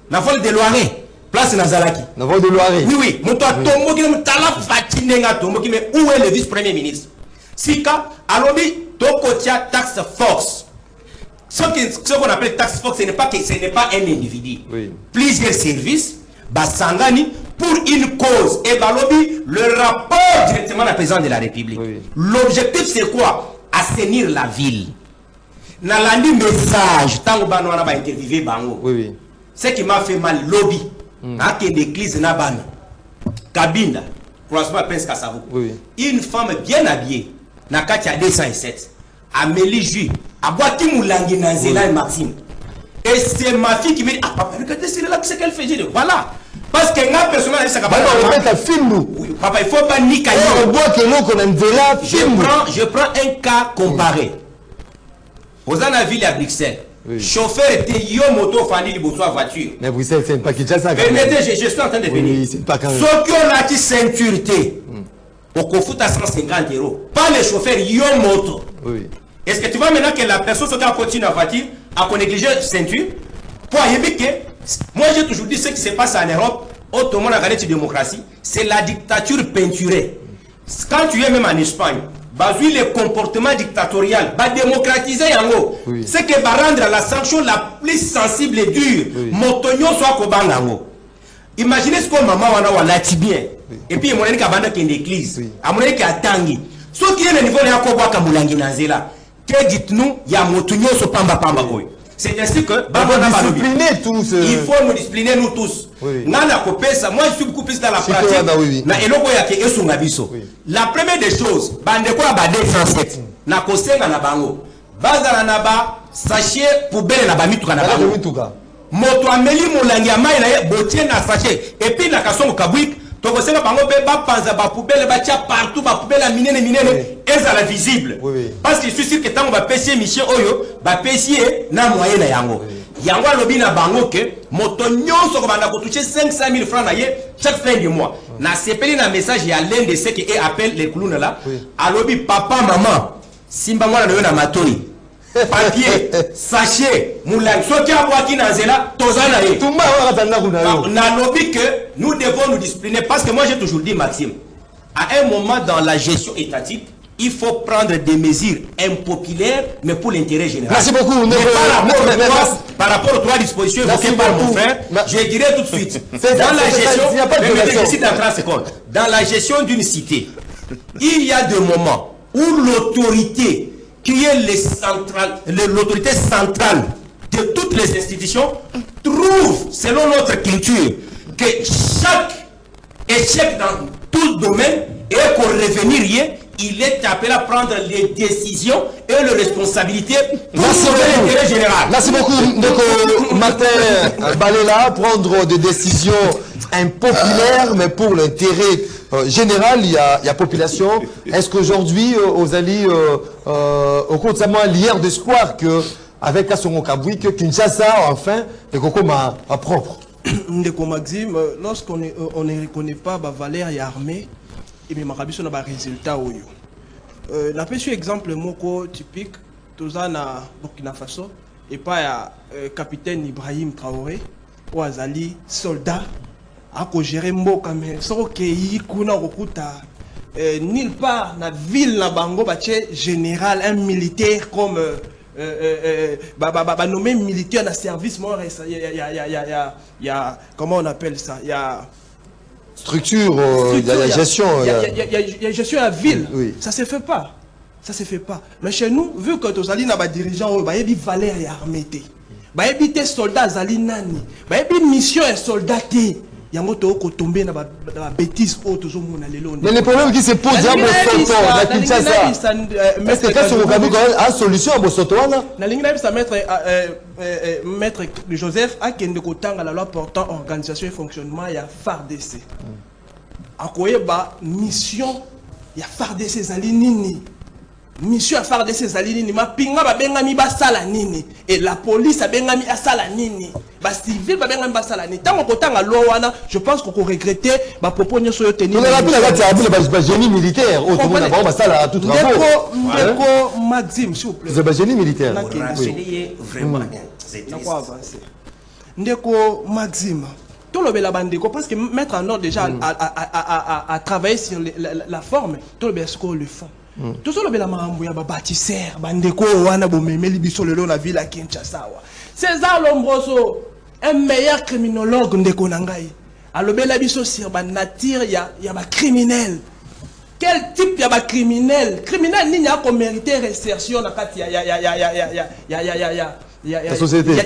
Na vol de Loiret. Place Nazalaki. Na vol de Loiret. Oui. Mon toi tomboki na tala fatinenga tomboki mais où est le vice-premier ministre? Sika alobi tokotia tax force. Ce qu'on appelle tax force, ce n'est pas un individu. Plusieurs services, Basangani, pour une cause. Et Balobi, le rapport directement à la présidente de la République. L'objectif, c'est quoi? Assainir la ville. Nalandi message, tant que Banouana va interviewer Bango. Ce qui m'a fait mal, lobby. Avec l'église Nabana. Kabinda, croisement Prince Kassavou. Une femme bien habillée, Nakatia 207. Amélie Jui, Abouati Moulangi Nanzela et Maxime. Et c'est ma fille qui me dit, ah papa, regardez ce qu'elle fait. Voilà. Parce que n'a personne n'a ça. Papa, il faut pas ni cailler. Je prends un cas comparé. Aux villes à Bruxelles. Chauffeur était yo moto fani li bosoa voiture. Mais Bruxelles c'est pas Kinshasa. Je suis en train de venir. C'est pas quand même. Ceux qui ont la ceinturité. Au Kofuta 150 €. Pas les chauffeurs yo moto. Est-ce que tu vois maintenant que la personne qui a continué la voiture a négligé la ceinture? Pour éviter que, moi j'ai toujours dit ce qui se passe en Europe, autrement la démocratie, c'est la dictature peinturée. Quand tu es même en Espagne, basui le comportement dictatorial, ba démocratiser yango. Oui. C'est que va rendre la sanction la plus sensible et dure. Oui. Motonyo soit kobanga yango. Imaginez ce que maman wana bien. Et puis mon ka banda qui est l'église. A mon ki atangi. Ce qui est le niveau de Yakobo Kamulangi Nazela. Que dites-nous, il y a Motonyo so pamba pamba boy. C'est ainsi que il faut nous discipliner nous tous. Oui. Moi je suis beaucoup plus dans la pratique. Oui. La première des choses, bande quoi ba défense na kosenga na bango. Bazala na ba sachet poubelle na ba mituka na bango. Moto ameli molangi amai na ye botie na sachet et puis na kasongo kabwik to kosenga bango be ba panza ba poubelle ba tia partout ba poubelle minene ezala visible. Parce que je suis sûr que tant on va pêcher Michel Oyo ba pêcher na moyen na yango. Yango alobi na bango ke moto nyonso ko banda ko toucher 500 000 francs na ye chaque fin du mois. Na sepeli na message ya l'un de ceux qui appelle les clowns là. Alobi papa maman simba mwana na yo na matoi. Papier, sachet, moulang, soki abwaki na nzela, tozana ye. Na lobby que nous devons nous discipliner parce que moi j'ai toujours dit Maxime, à un moment dans la gestion étatique, il faut prendre des mesures impopulaires mais pour l'intérêt général. Merci beaucoup. Par rapport aux trois dispositions évoquées par mon frère, je dirais tout de suite, dans la gestion, dans la gestion d'une cité, il y a des moments où l'autorité qui est l'autorité centrale de toutes les institutions, trouve, selon notre culture, que chaque échec dans tout domaine et qu'on revenir, il est appelé à prendre les décisions et les responsabilités pour l'intérêt général. Merci beaucoup, Ndeko Martin Balela, prendre des décisions impopulaires, mais pour l'intérêt général, il y a population. Est-ce qu'aujourd'hui, aux alliés, au comptement l'hier d'espoir que avec Kasongo Kabwi, que Kinshasa, enfin, est comme à propre. Ndeko Maxime, lorsqu'on ne reconnaît pas la valeur et armée, et bien Marabiso n'a pas résultat au yo. N'a pas su exemple moko typique, tous na Burkina Faso, et pas capitaine Ibrahim Traoré, ou azali soldat. Ako gérer mboka mais soko kei kuna okuta nulle part na ville na bango bache général un militaire comme nommé militaire na service moi il y a comment on appelle ça il y a structure il y a gestion il y a gestion à ville oui. Ça se fait pas mais chez nous vu que tozali na ba dirigeant ba yebi valeur ya armée te ba yebi te soldat zali nani ba yebi mission et soldat te. Mais le problème qui se pose à Bosoto, à Kinshasa, est-ce que quand on a une solution à Bosoto, Maître Joseph a la loi portant organisation et fonctionnement, il y a FARDC. A mission, il y a FARDC Zalinini. Mission à faire de ces alignes, ma pinga ba bengami ba sala nini et la police a bengami a sala nini ba civil ba bengami ba sala nini tant qu'on tanga lowana je pense qu'on regrettait ba propos nyo so tenir. On a rappelé la gati ba génie militaire au tout monde ba sala tout travaux. Ndeko Maxime s'il vous plaît. C'est ba génie militaire. Vraiment c'est Ndeko Maxime tout le bela bandeko parce que mettre en ordre déjà à travailler sur la forme tout le ce qu'on le font. Tout ça, le marambo ya bâtisseur, bandeko wana bomemeli biso lelo na ville à Kinshasa. César Lombroso, un meilleur criminologue ndeko nangai. Alobela biso sur ba nature ya ba criminel. Quel type ya ba criminel? Criminel ni nya ko mériter réinsertion na kati ya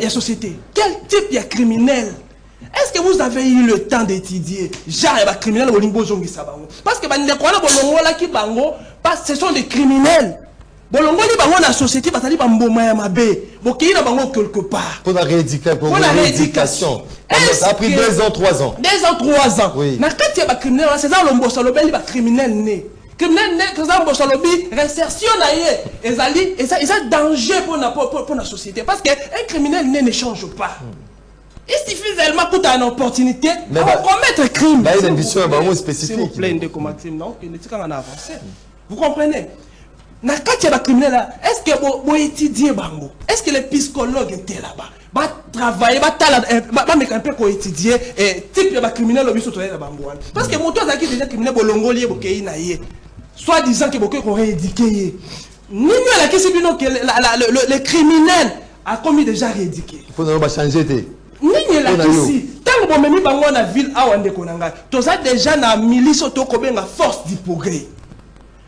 société. Quel type ya criminel? Est-ce que vous avez eu le temps d'étudier genre les criminels au Limbo Zongi Sabango? Parce que ce sont des criminels. Bolongo li bango na société batali ba mboma ya mabe. Boki na bango quelque part. Pour la rééducation. Ça a pris 2 ans, 3 ans. 2 ans, 3 ans. Oui. Na kati ya ba criminel, c'est ça lombo salobeli ba criminel né. Criminel né, c'est ça lombo salobi réinsertion na ye. Ezali et ça danger pour la société parce que un criminel né ne change pas. Il suffit seulement pour une opportunité de commettre crime. Il y a une ambition spécifique. S'il vous plaît, non, vous comprenez? Na kati ya criminel là, est-ce que vous étudiez bango? Est-ce que les psychologues étaient là-bas? Ba travailler, ba mettre un peu pour étudier et type de criminel au biso to na bango. Parce que moto azaki déjà criminel bolongoli e bokei na ye. soit disant que beaucoup ont rééduqué. Ni la question que le criminel a commis déjà rééduqué. Il faut changer. Ni la question. Tant que même dans la ville à Wandekonanga, tout ça déjà na milice autocobenga force du progrès.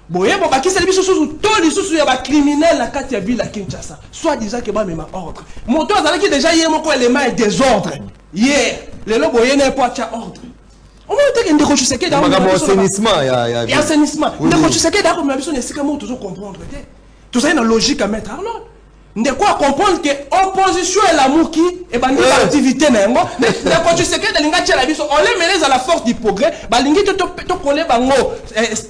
Boye bon baki c'est biso sous tous les sous ya ba criminel la carte ya ville à Kinshasa. Soit disant que ba même ordre. Moto azala qui déjà hier moko élément et désordre. Hier, les lobo yene pas tia ordre. On va dire que ndeko Tshisekedi dans assainissement ya assainissement. Ndeko Tshisekedi da comme biso ne sika mo toujours comprendre. Tout ça une logique à mettre alors. De quoi comprendre que opposition et l'amour qui est bandit l'activité n'engo ndeko Tshisekedi dalinga tia la biso on les mêle à la force du progrès balingi to coller bango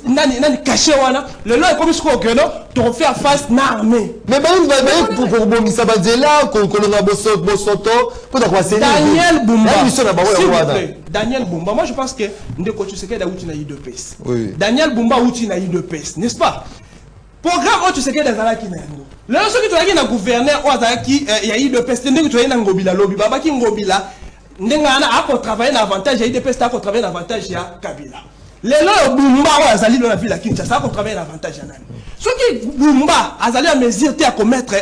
nani caché wana le là comme ce qu'on que non to faire face na armée mais pour bomisa banzela ko longa bosoto pour quoi c'est Daniel Bumba Daniel Bumba moi je pense que ndeko Tshisekedi a outi na IDPS Daniel Bumba outi na IDPS n'est-ce pas programme où tu sais que des ala qui n'engo. Là ceux qui tu as qui na gouverneur ou azala qui y a eu de peste ndenge tu as na ngobila lobby baba qui ngobila ndenga na ako travailler na avantage y a eu de peste ako travailler na avantage ya Kabila. Les là Bumba ou azali dans la ville à Kinshasa ako travailler na avantage ya nani. Ceux qui Bumba azali à mesure à commettre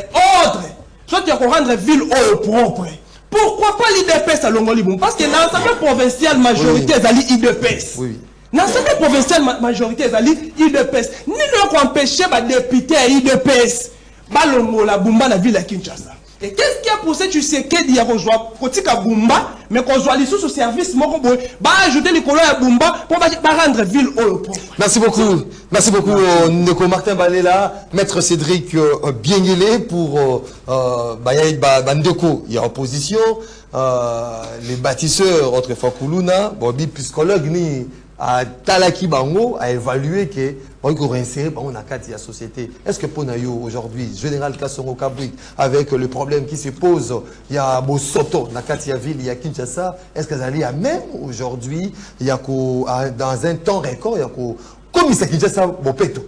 ordre. Soit tu as rendre ville au propre. Pourquoi pas l'IDPS à Longoli Bumba parce que dans l'Assemblée provinciale majorité azali IDPS. Oui. Dans l'Assemblée provinciale majorité azali IDPS. Ni le empêcher ba député à IDPS. Balongo la Bumba na ville à Kinshasa. Et qu'est-ce qui a poussé tu sais que dia rejoindre Kotika Bumba mais qu'on soit les sous service moko boy ba ajouter les couleurs à Bumba pour ba rendre ville au propre. Merci beaucoup. Merci beaucoup Ndeko Martin Balela, maître Cédric Bienguélé pour Ndeko, il y a opposition les bâtisseurs autrefois Kuluna, Bobby psychologue ni à Talaki Bango a évalué que on peut réinsérer on a quatre la société. Est-ce que Ponayo aujourd'hui, Général Kassongo Kabrik, avec le problème qui se pose, il y a Bosoto, la Katia ville, il y a Kinshasa, est-ce que ça allait à même aujourd'hui, il y a dans un temps record, il y a comme il s'est Kinshasa, Bopeto.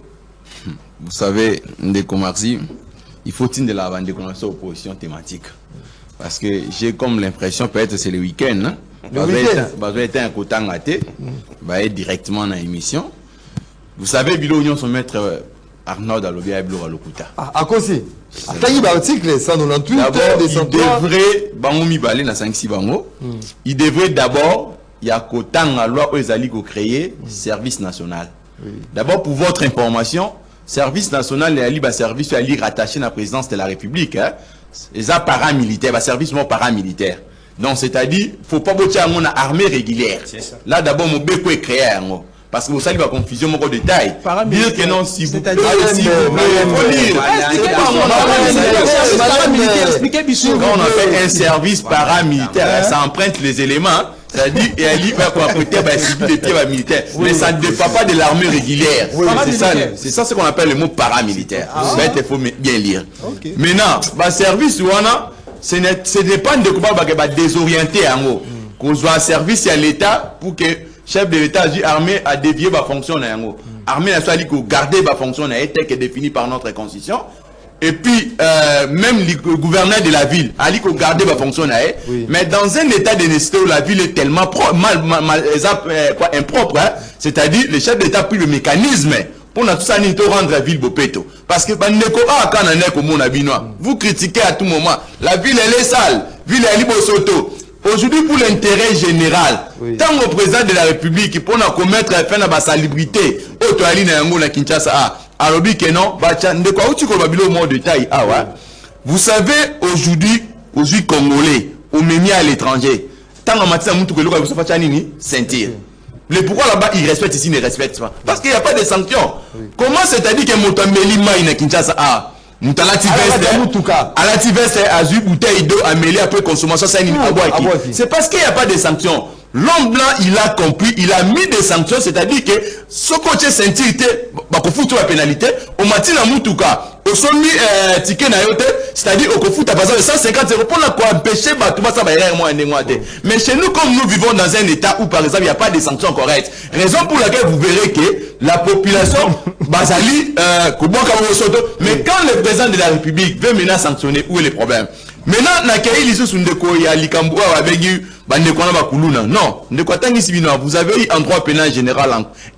Vous savez, Ndeko Marzi, il faut de la bande de opposition thématique. Parce que j'ai comme l'impression, peut-être c'est le week-end, hein? Bazo était un côté engagé, être directement dans l'émission. Vous savez, Bilo Union, son maître Arnaud Dalobia et Bilo Ralokuta. À quoi c'est? Il devrait, Bangomi Balé, na 5-6 Bango, il devrait d'abord, il y a qu'autant à loi où ils allaient créer service national. D'abord, pour votre information, service national est un service rattaché à la présidence de la République. Les paramilitaires, service paramilitaire. Donc, c'est-à-dire, il ne faut pas botter à mon armée régulière. Là, d'abord, mon béco est créé. Parce que vous savez, la confusion, mon détail. Dire que non, si vous plaît, quand on appelle un service paramilitaire, ça emprunte les éléments. C'est-à-dire, il va prêter des pieds militaires. Mais ça ne dépend pas de l'armée régulière. C'est ça ce qu'on appelle le mot paramilitaire. Il faut bien lire. Maintenant, le service, ce n'est pas de quoi désorienter en haut. Qu'on soit un service à l'État pour que le chef de l'État armé a dévié la fonction en haut. Armée a choisi de garder la fonction en haut telle que définie par notre constitution. Et puis, même le gouverneur de la ville a dit qu'on gardait la fonction en haut. Mais dans un état de nécessité où la ville est tellement impropre, hein, c'est-à-dire le chef d'État a pris le mécanisme pour tout ça, rendre la ville Bopeto. Parce que vous critiquez à tout moment. La ville, elle est sale. La ville, elle est Bosoto. Aujourd'hui, pour l'intérêt général, tant au président de la République, pour commettre la fin de la salubrité, vous savez, aujourd'hui, Congolais, au Ménia à l'étranger, tant en matière de sentir. Mais pourquoi là-bas, ils respectent ici, ils ne respectent pas? Parce qu'il n'y a pas de sanctions. Comment c'est-à-dire que Moutambeli Maïna Kinshasa a Alativeste a eu bouteille d'eau améliorée après consommation, c'est parce qu'il n'y a pas de sanctions. L'homme blanc, il a compris, il a mis des sanctions, c'est-à-dire que ce côté sentirité, la pénalité, au matin à Moutouka, au sommet ticket nayote, c'est-à-dire au Kofuta, par exemple, 150 € pour empêcher tout ça, mais chez nous, comme nous vivons dans un état où, par exemple, il n'y a pas de sanctions correctes, raison pour laquelle vous verrez que la population, Bazali, mais quand le président de la République veut maintenant sanctionner, où est le problème? Maintenant, non, vous avez eu en droit pénal général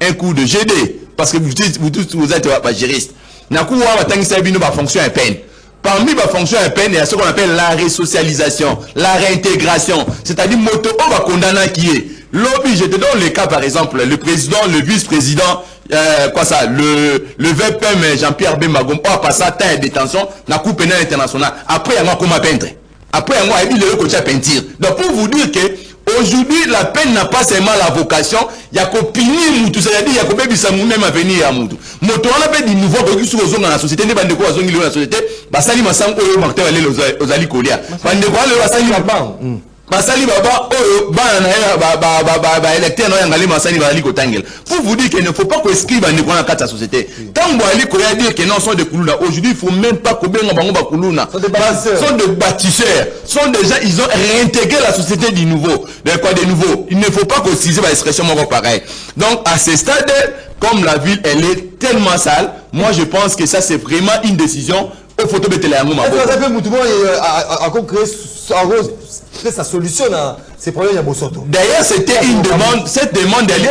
un coup de GD parce que vous êtes pas juriste. Nakou wa batangisa bino ba fonction à peine. Parmi les fonctions à peine, il y a ce qu'on appelle la resocialisation, la réintégration. C'est-à-dire, moto, on va condamner qui est. Lobby, je te donne le cas, par exemple, le président, le vice-président, le VPM Jean-Pierre Bemagom, on a passé à temps de détention, dans la Cour pénale internationale. Après, il y a comment peindre. Après, il y a le coach à peinture. Donc, pour vous dire que, aujourd'hui, la peine n'a pas seulement la vocation, il y a qu'au punir Moutou, c'est-à-dire il y a qu'au bébé même à venir à Moutou. Moto, on a fait des nouveaux recul sur dans la société, des bandes de quoi dans la société, Basali Massam, Martin, aux Ali Kolia. Bande de quoi, le Basali Massam. Basali Baba, électeur, pour vous dire qu'il ne faut pas qu'on escrive à la carte de la société. Tant que vous dire que non, sont des Koulouna. Aujourd'hui, il ne faut même pas qu'on Koulouna. Sont des bâtisseurs. Sont des gens, ils ont réintégré la société du nouveau. De quoi des nouveaux? Il ne faut pas qu'on utilise l'expression pareil. Donc, à ce stade, comme la ville, elle est tellement sale, moi, je pense que ça, c'est vraiment une décision. Est-ce que ça solutionne ces problèmes à Bosoto? D'ailleurs, c'était une demande, cette demande elle est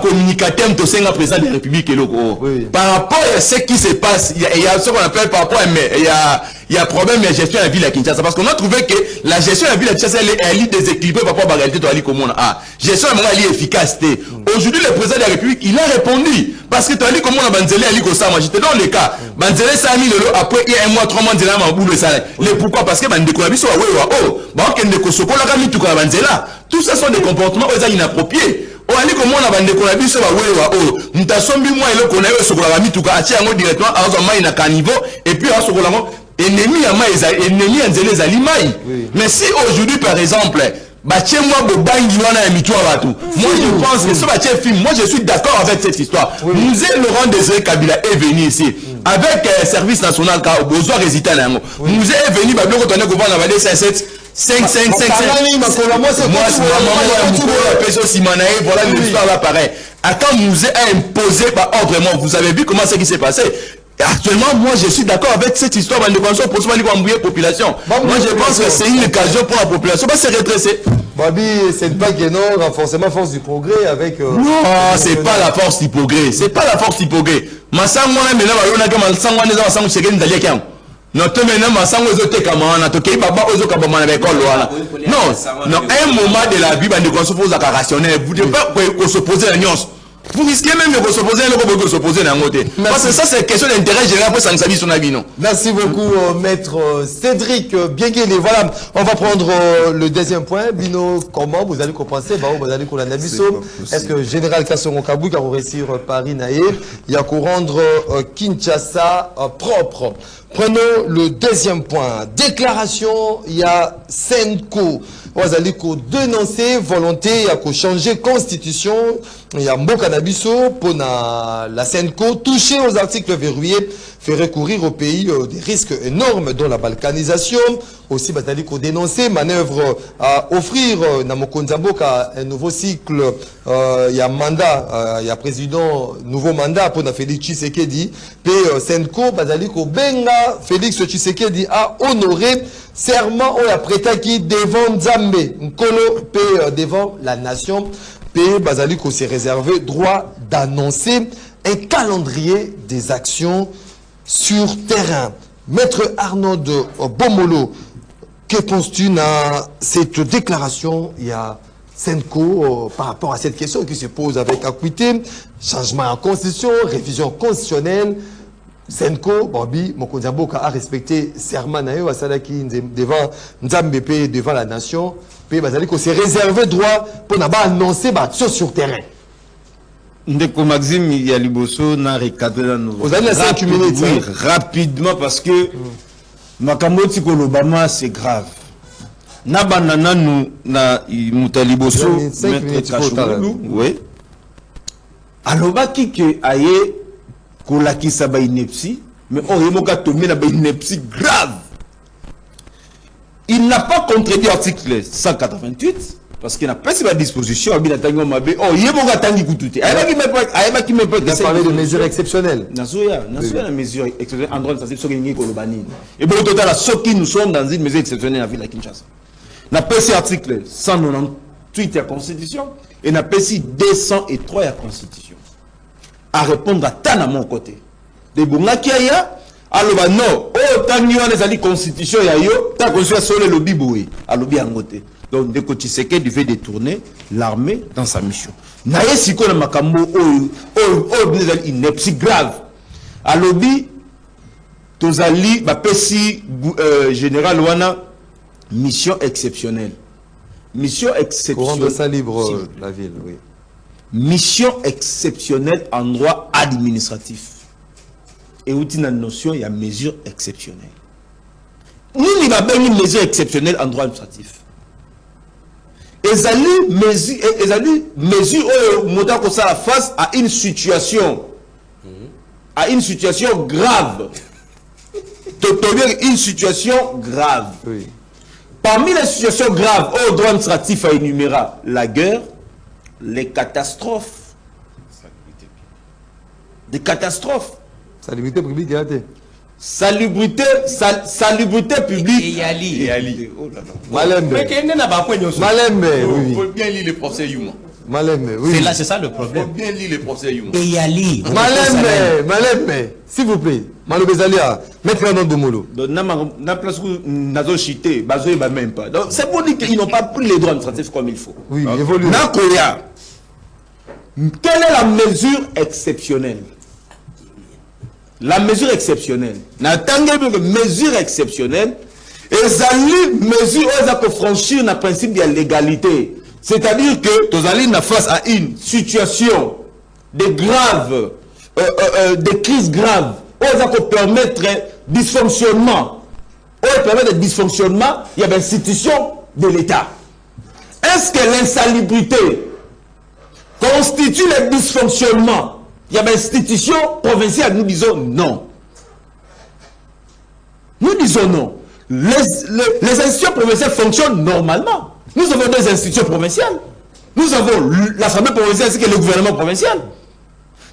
communicateur de président de la République. Par rapport à ce qui se passe, il y a ce qu'on appelle par rapport à il y a problème de gestion de la ville à Kinshasa. Parce qu'on a trouvé que la gestion de la ville à Kinshasa, elle est déséquilibrée par rapport à la réalité de la Commune. Gestion elle est efficace. Aujourd'hui, le président de la République, il a répondu. Parce que tu as dit comment on a Banzele, elle dit ça. Moi, j'étais dans le cas. Banzele, 5 000 €, après, il y a un mois, 3 mois, Banzele m'a boule le salaire. Pourquoi? Parce que Banzele, tout ça sont des comportements inappropriés. On a dit comment on a bandé qu'on a vu ça nous t'assombi moi et le qu'on a eu sur la tout cas directement à un niveau et puis à ce ennemi à maïs ennemi à les alimaï. Mais si aujourd'hui par exemple moi je pense que ce film, moi je suis d'accord avec cette histoire. Musée Laurent Désiré Kabila est venu ici avec service national car besoin résider à l'angle. Musée est venu bah bloc on a gouvernement à 5 voilà l'histoire là pareil. Quand musée a imposé par ordre, vous avez vu comment c'est qui s'est passé. Actuellement, moi je suis d'accord avec cette histoire de condition pour la population. Moi je pense que c'est une occasion pour la population de se redresser. Babi, c'est pas que non, renforcement force du progrès avec. Non, c'est pas la force du progrès. C'est pas la force du progrès. Non, non, un moment de la vie, vous ne devez pas s'opposer à l'agence. Vous risquez même de s'opposer à l'autre. Parce que ça, c'est une question d'intérêt général pour s'en son avis, non? Merci beaucoup, maître Cédric Bienguélé. Voilà, on va prendre le deuxième point. Bino, comment vous allez compenser? Vous allez qu'on est-ce que Général Kasson Kabou qui a réussi Paris Naé, il y a qu'on rendre Kinshasa propre. Prenons le deuxième point. Déclaration, il y a Senko. Vous allez dénoncer volonté, il y a changer constitution. Il y a Mboka Nabiso pour la Senko touché aux articles verrouillés, fait recourir au pays des risques énormes dont la balkanisation. Aussi, vous allez dénoncer manœuvre à offrir Namokonzamboka un nouveau cycle. Il y a mandat, il y a président, nouveau mandat pour Félix Tshisekedi. Puis Senko, vous allez benga Félix Tshisekedi a honoré serment on a prêté qui devant Nzambe, Nkolo, devant la nation. Puis Bazaliko s'est réservé droit d'annoncer un calendrier des actions sur terrain. Maître Arnaud Bomolo, que penses-tu à cette déclaration? Il y a Senko par rapport à cette question qui se pose avec acuité, changement en constitution, révision constitutionnelle. Senko, Bobby, Mokonzamboka a respecté serment devant Nzambe, devant la nation. Puis Bazaliko s'est réservé droit pour annoncer l'action sur terrain. Ndeko Maxime, il y a Liboso, n'a recadré la nouvelle. Vous avez 5 minutes. Oui, rapidement parce que Makamoti Kolobama, c'est grave. Nabanana, nous, na Moutaliboso, Maître Kachoulou, oui. Alobaki que aye Kolaki Saba inepsie, mais on remoka tomé na inepsie grave. Il n'a pas contredit l'article 188 parce qu'il n'a pas si ma disposition. Il a parlé de mesures exceptionnelles. La mesure exceptionnelle. Et pour le total, nous sommes dans une mesure exceptionnelle à la ville de Kinshasa. N'a pas cet article 190 tweet la constitution et n'a pas si 203 la constitution à répondre à tant à mon côté de bonga kiaya alors bah non oh tant y a les constitution ya yo ta constitution sur le lobby boué à lobby en côté donc de côté c'est qu'il devait détourner l'armée dans sa mission naye siko na makambo ineptie grave à lobby tozali ba pesi général wana mission exceptionnelle. Mission exceptionnelle. Pour rendre ça libre, la ville, oui. Mission exceptionnelle en droit administratif. Et où il y a une notion, il y a mesure exceptionnelle. Nous, il y a une mesure exceptionnelle en droit administratif. Et ça mesure où ça face à une situation grave. Une situation grave. Oui. Parmi les situations graves au droit administratif à énumérer la guerre, les catastrophes. Des catastrophes. Salubrité publique, il y a été. Salubrité publique. Et Yali. Malembe. Malembe, oui. Il faut bien lire le procès Yuma. Malembe, oui. C'est ça le Il faut problème. bien lire le procès Yuma. Et Yali. Malembe, s'il vous plaît. Malobe Zalia, maître Andon Domolo. Donc, na place où nazo chité, bazo ba même pas. Donc, c'est pour dire qu'ils n'ont pas pris les droits administratifs comme il faut. Oui, évolue. Nakoya. Quelle est la mesure exceptionnelle? La mesure exceptionnelle. N'attendez mesure exceptionnelle. Et ça mesure où franchir le principe de la légalité. C'est-à-dire que tu as face à une situation de grave, de crise grave, où ça peut permettre dysfonctionnement. Où permettre dysfonctionnement, il y a une institution de l'État. Est-ce que l'insalubrité constitue le dysfonctionnement? Il y a une institution provinciale, nous disons non. Nous disons non. Les institutions provinciales fonctionnent normalement. Nous avons des institutions provinciales. Nous avons l'Assemblée provinciale ainsi que le gouvernement provincial.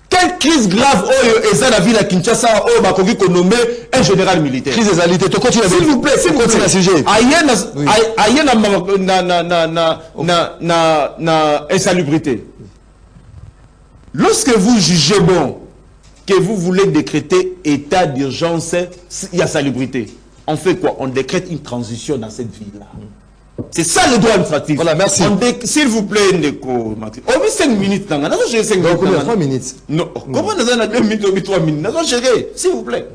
Quelle crise grave est la ville à Kinshasa où Bakovi a nommé un général militaire? Crise des alités. S'il vous plaît, s'il vous plaît. Sujet. Na insalubrité. Lorsque vous jugez bon que vous voulez décréter état d'urgence, il y a salubrité. On fait quoi? On décrète une transition dans cette ville-là. C'est ça le droit administratif. Voilà, merci. S'il vous plaît, Ndeko. On a 5 minutes. On a 5 minutes. Donc, 3 minutes. Non, comment on a 2 minutes ou 3 minutes? On a géré, s'il vous plaît.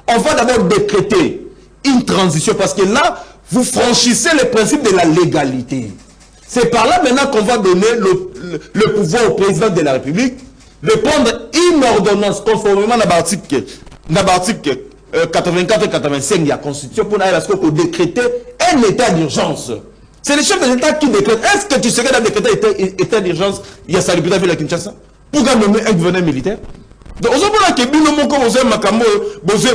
On va d'abord décréter une transition parce que là, vous franchissez le principe de la légalité. C'est par là maintenant qu'on va donner le pouvoir au président de la République de prendre une ordonnance conformément à l'article 84 et 85 de la Constitution pour décréter un état d'urgence. C'est le chef de l'État qui décrète. Est-ce que tu serais dans décréter état d'urgence? Il y a salubrité avec la Kinshasa pour nommer un gouverneur militaire. Donc, on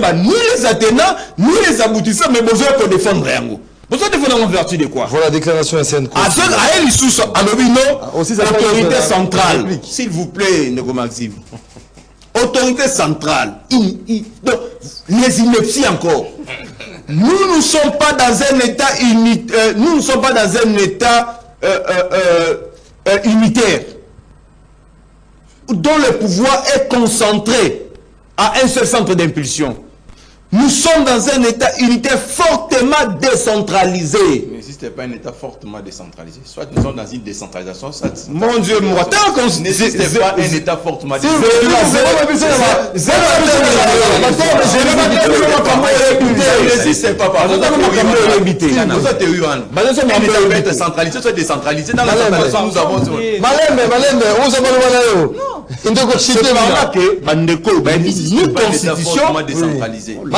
a ni les attenants, ni les aboutissants, mais besoin pour défendre rien. Besoin de défendre en vertu de quoi? Voilà la déclaration SN. À elle, sous l'autorité centrale. S'il vous plaît, Nego Maxime. Autorité centrale. Donc, les inepties encore. Nous ne sommes pas dans un état nous ne sommes pas dans un état unitaire dont le pouvoir est concentré à un seul centre d'impulsion. Nous sommes dans un état unitaire fortement décentralisé. Mais si ce n'est pas un état fortement décentralisé, soit nous sommes dans une décentralisation, soit... Mon Dieu, moi, tant qu'on ne n'existe pas un état fortement décentralisé.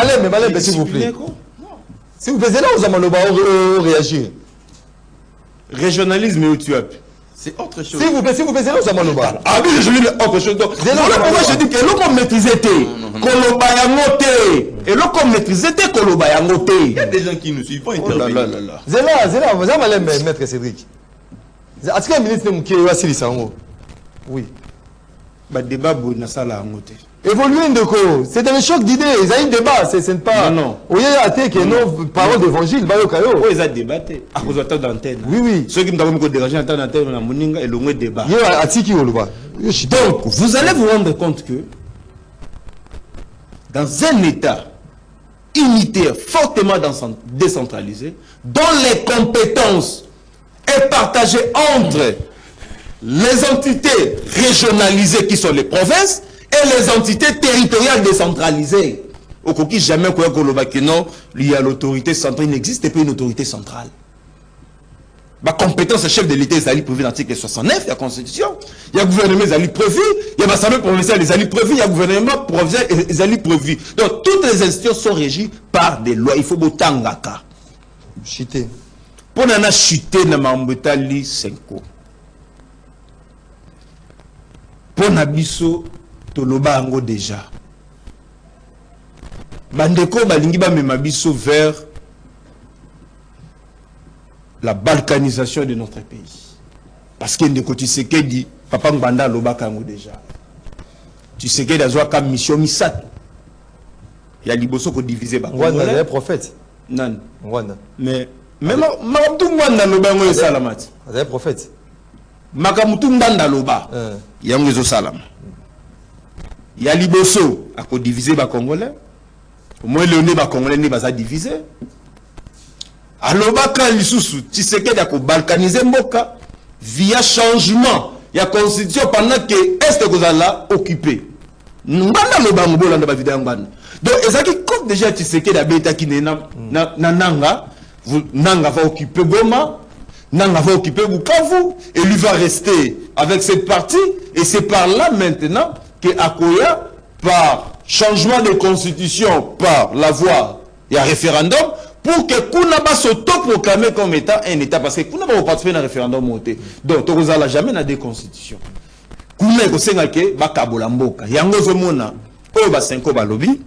Malembe, s'il vous plaît. Si vous plaît, là, vous allez réagir. Régionalisme et tu as. C'est autre chose. S'il vous plaît, là, vous allez parler. Ah oui, je dis autre chose. Donc, moi, je dis que l'on maîtrise et l'on maîtrise il y a des gens qui nous suivent pas intervenir. Zéla, vous allez maître Cédric. Est-ce que le ministre qui est assis là? Oui. Bah débat bon na sala ngote. Évoluer Ndeko, c'est un choc d'idées, il y a un débat, c'est pas... Non. Oui, il y a des non, parole d'évangile, bah oui, ils ont débatté à cause de la d'antenne. Oui. Ceux qui me dérangé en temps d'antenne, on a moninga et le moins débat. Il y a un tiki ou le bas. Donc, vous allez vous rendre compte que dans un État unitaire, fortement décentralisé, dont les compétences est partagées entre les entités régionalisées qui sont les provinces et les entités territoriales décentralisées. Au coquille jamais quoi que non, il y a l'autorité centrale, il n'existe pas une autorité centrale. Ma compétence chef de l'État est prévue dans l'article 69 de la Constitution. Il y a le gouvernement qui est prévu, il y a l'Assemblée provinciale qui est prévu, il y a le gouvernement provincial qui est prévu. Donc toutes les institutions sont régies par des lois. Il faut botangaka. Chité. Pour nana chuter na mambetali 5 ans. Pour nabiso toloba ango déjà. Bandeko balingi ba memabiso vers la balkanisation de notre pays. Parce que Ndeko Tshisekedi papa Mbanda lobaka ango déjà. Tshisekedi azwa ka mission misato. Ya liboso ko diviser ba. Rwanda est prophète. Nan. Rwanda. Mais Makamutu Mbanda loba ngo salamati. C'est prophète. Makamutu Mbanda loba. Yango ezo salama. Ya liboso ako diviser ba Congolais. Au moins le nez ba Congolais ne va diviser. Alobaka lisusu Tshisekedi ako balkaniser mboka via changement ya constitution pendant que est kozala occupé. Mbanda loba mbolanda ba vidéo ngana. Donc ezaki comme déjà Tshisekedi abeta ki na nanga, nanga va occuper Goma, nanga va occuper Bukavu et lui va rester avec cette partie et c'est par là maintenant que Akoya par changement de constitution par la voie et un référendum pour que Kounaba s'auto-proclamer comme État un État parce que Kounaba va participer dans le référendum monté. Donc Tokozala jamais dans des constitutions. Kounaba kosenga ke bakabola mboka. Yango zomona o ba 5 balobi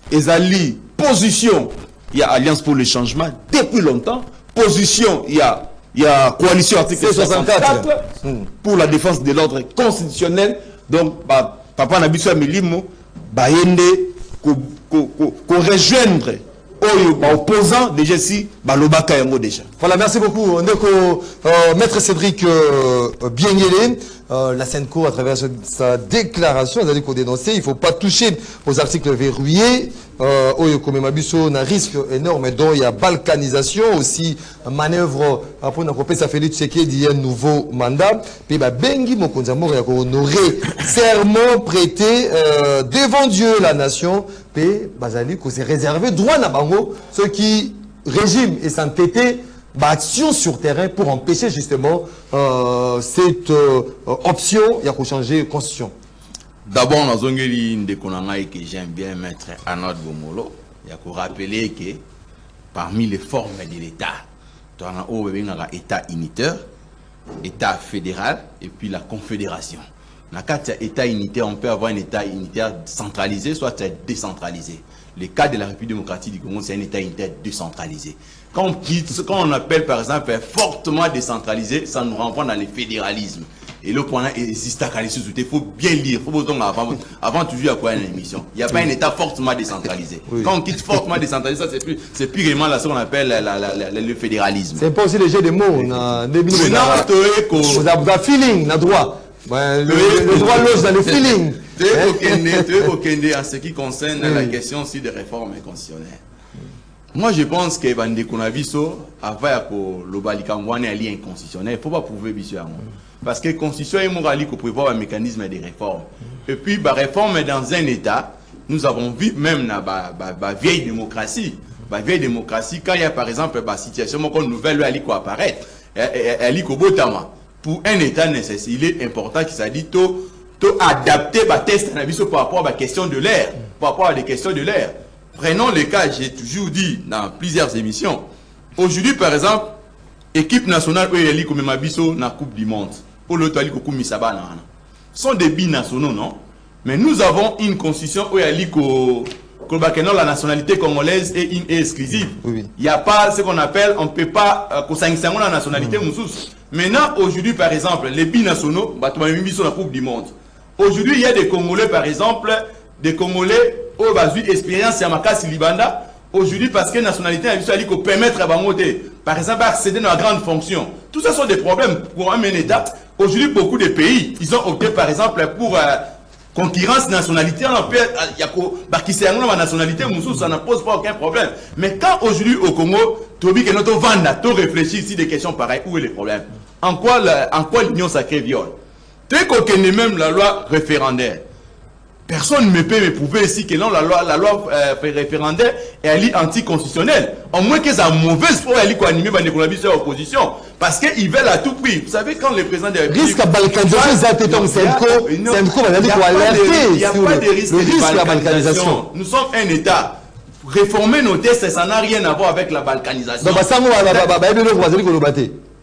ezali position il y a Alliance pour le changement depuis longtemps, position il y a coalition article 64 pour la défense de l'ordre constitutionnel. Donc papa Nabiso Milimo bayende ko rejoindre opposant déjà si balobaka yango déjà. Voilà, merci beaucoup. Ndeko, Maître Cédric Biengele, la Senco à travers sa déclaration, elle a dit qu'on dénonçait, il ne faut pas toucher aux articles verrouillés. Comme Mabiso, un risque énorme, dont il y a balkanisation, aussi manœuvre pour nous ça fait qu'il y a un nouveau mandat. Puis Bengi Mokonzamo a honoré serment prêté devant Dieu la nation. Puis Bazali qu'on s'est réservé droit à Bango, ceux qui régiment et s'entêter action sur terrain pour empêcher justement cette option. Il y a qu'à changer la constitution. D'abord, dans un que j'aime bien mettre à notre Bomolo, il y a qu'à rappeler que parmi les formes de l'État, tu as un État unitaire, État fédéral et puis la confédération. Dans le cas d'État unitaire, on peut avoir un État unitaire centralisé, soit décentralisé. Le cas de la République démocratique du Congo, c'est un État unitaire décentralisé. Quand on appelle par exemple fortement décentralisé, ça nous renvoie dans le fédéralisme. Et le point existe à Kalissus, il faut bien lire. Il faut avant toujours à quoi une émission. Il n'y a pas un État fortement décentralisé. Oui. Quand on quitte fortement décentralisé, ça c'est plus vraiment là ce qu'on appelle le fédéralisme. C'est pas aussi le jeu des mots. On a feeling, on a droit. Le droit loge dans le feeling. En ce qui concerne la question aussi des réformes constitutionnelles. Moi, je pense que Bandekunaviso, avant le Balikangwane est inconstitutionnel, il ne faut pas prouver biso. Parce que la constitution est morale pour prévoir un mécanisme de réforme. Et puis, la réforme dans un État, nous avons vu même dans la vieille démocratie. La vieille démocratie, quand il y a par exemple une situation nouvelle, elle apparaît. Elle botama. Pour un État nécessaire, il est important qu'il s'agisse d'adapter le test par rapport à la question de l'air. Par rapport à des questions de l'air. Prenons le cas, j'ai toujours dit dans plusieurs émissions. Aujourd'hui, par exemple, équipe nationale où elle est comme Mabiso dans la Coupe du Monde. Pour l'autre, elle est Misaba. Ce sont des binationaux, non? Mais nous avons une constitution où elle est la nationalité congolaise est exclusive. Il n'y a pas ce qu'on appelle, on ne peut pas la nationalité. Maintenant, aujourd'hui, par exemple, les binationaux, ils sont dans la Coupe du Monde. Aujourd'hui, il y a des Congolais, par exemple, des Congolais au basu expérience Yamakasi Libanda. Aujourd'hui, parce que la nationalité a dit qu'on permettre à Bangote, par exemple, accéder dans la grande fonction. Tout ça sont des problèmes pour un État. Aujourd'hui, beaucoup de pays, ils ont opté, par exemple, pour concurrence nationalité. Il y a qui s'est la nationalité, ça ne pose pas aucun problème. Mais quand aujourd'hui au Congo, Tobi que notre vanda, tu réfléchis ici des questions pareilles, où est le problème? En quoi l'union sacrée viole? Tu sais qu'on connaît même la loi référendaire. Personne ne peut me prouver ici que non, la loi référendaire est anticonstitutionnelle. Au moins qu'elle a mauvaise foi, elle est animée par les opposition. Parce qu'ils veulent à tout prix. Vous savez, quand le président de la République... Risque à balkanisation, il n'y a pas de risque de balkanisation. Nous sommes un État. Réformer nos tests, ça n'a rien à voir avec la balkanisation.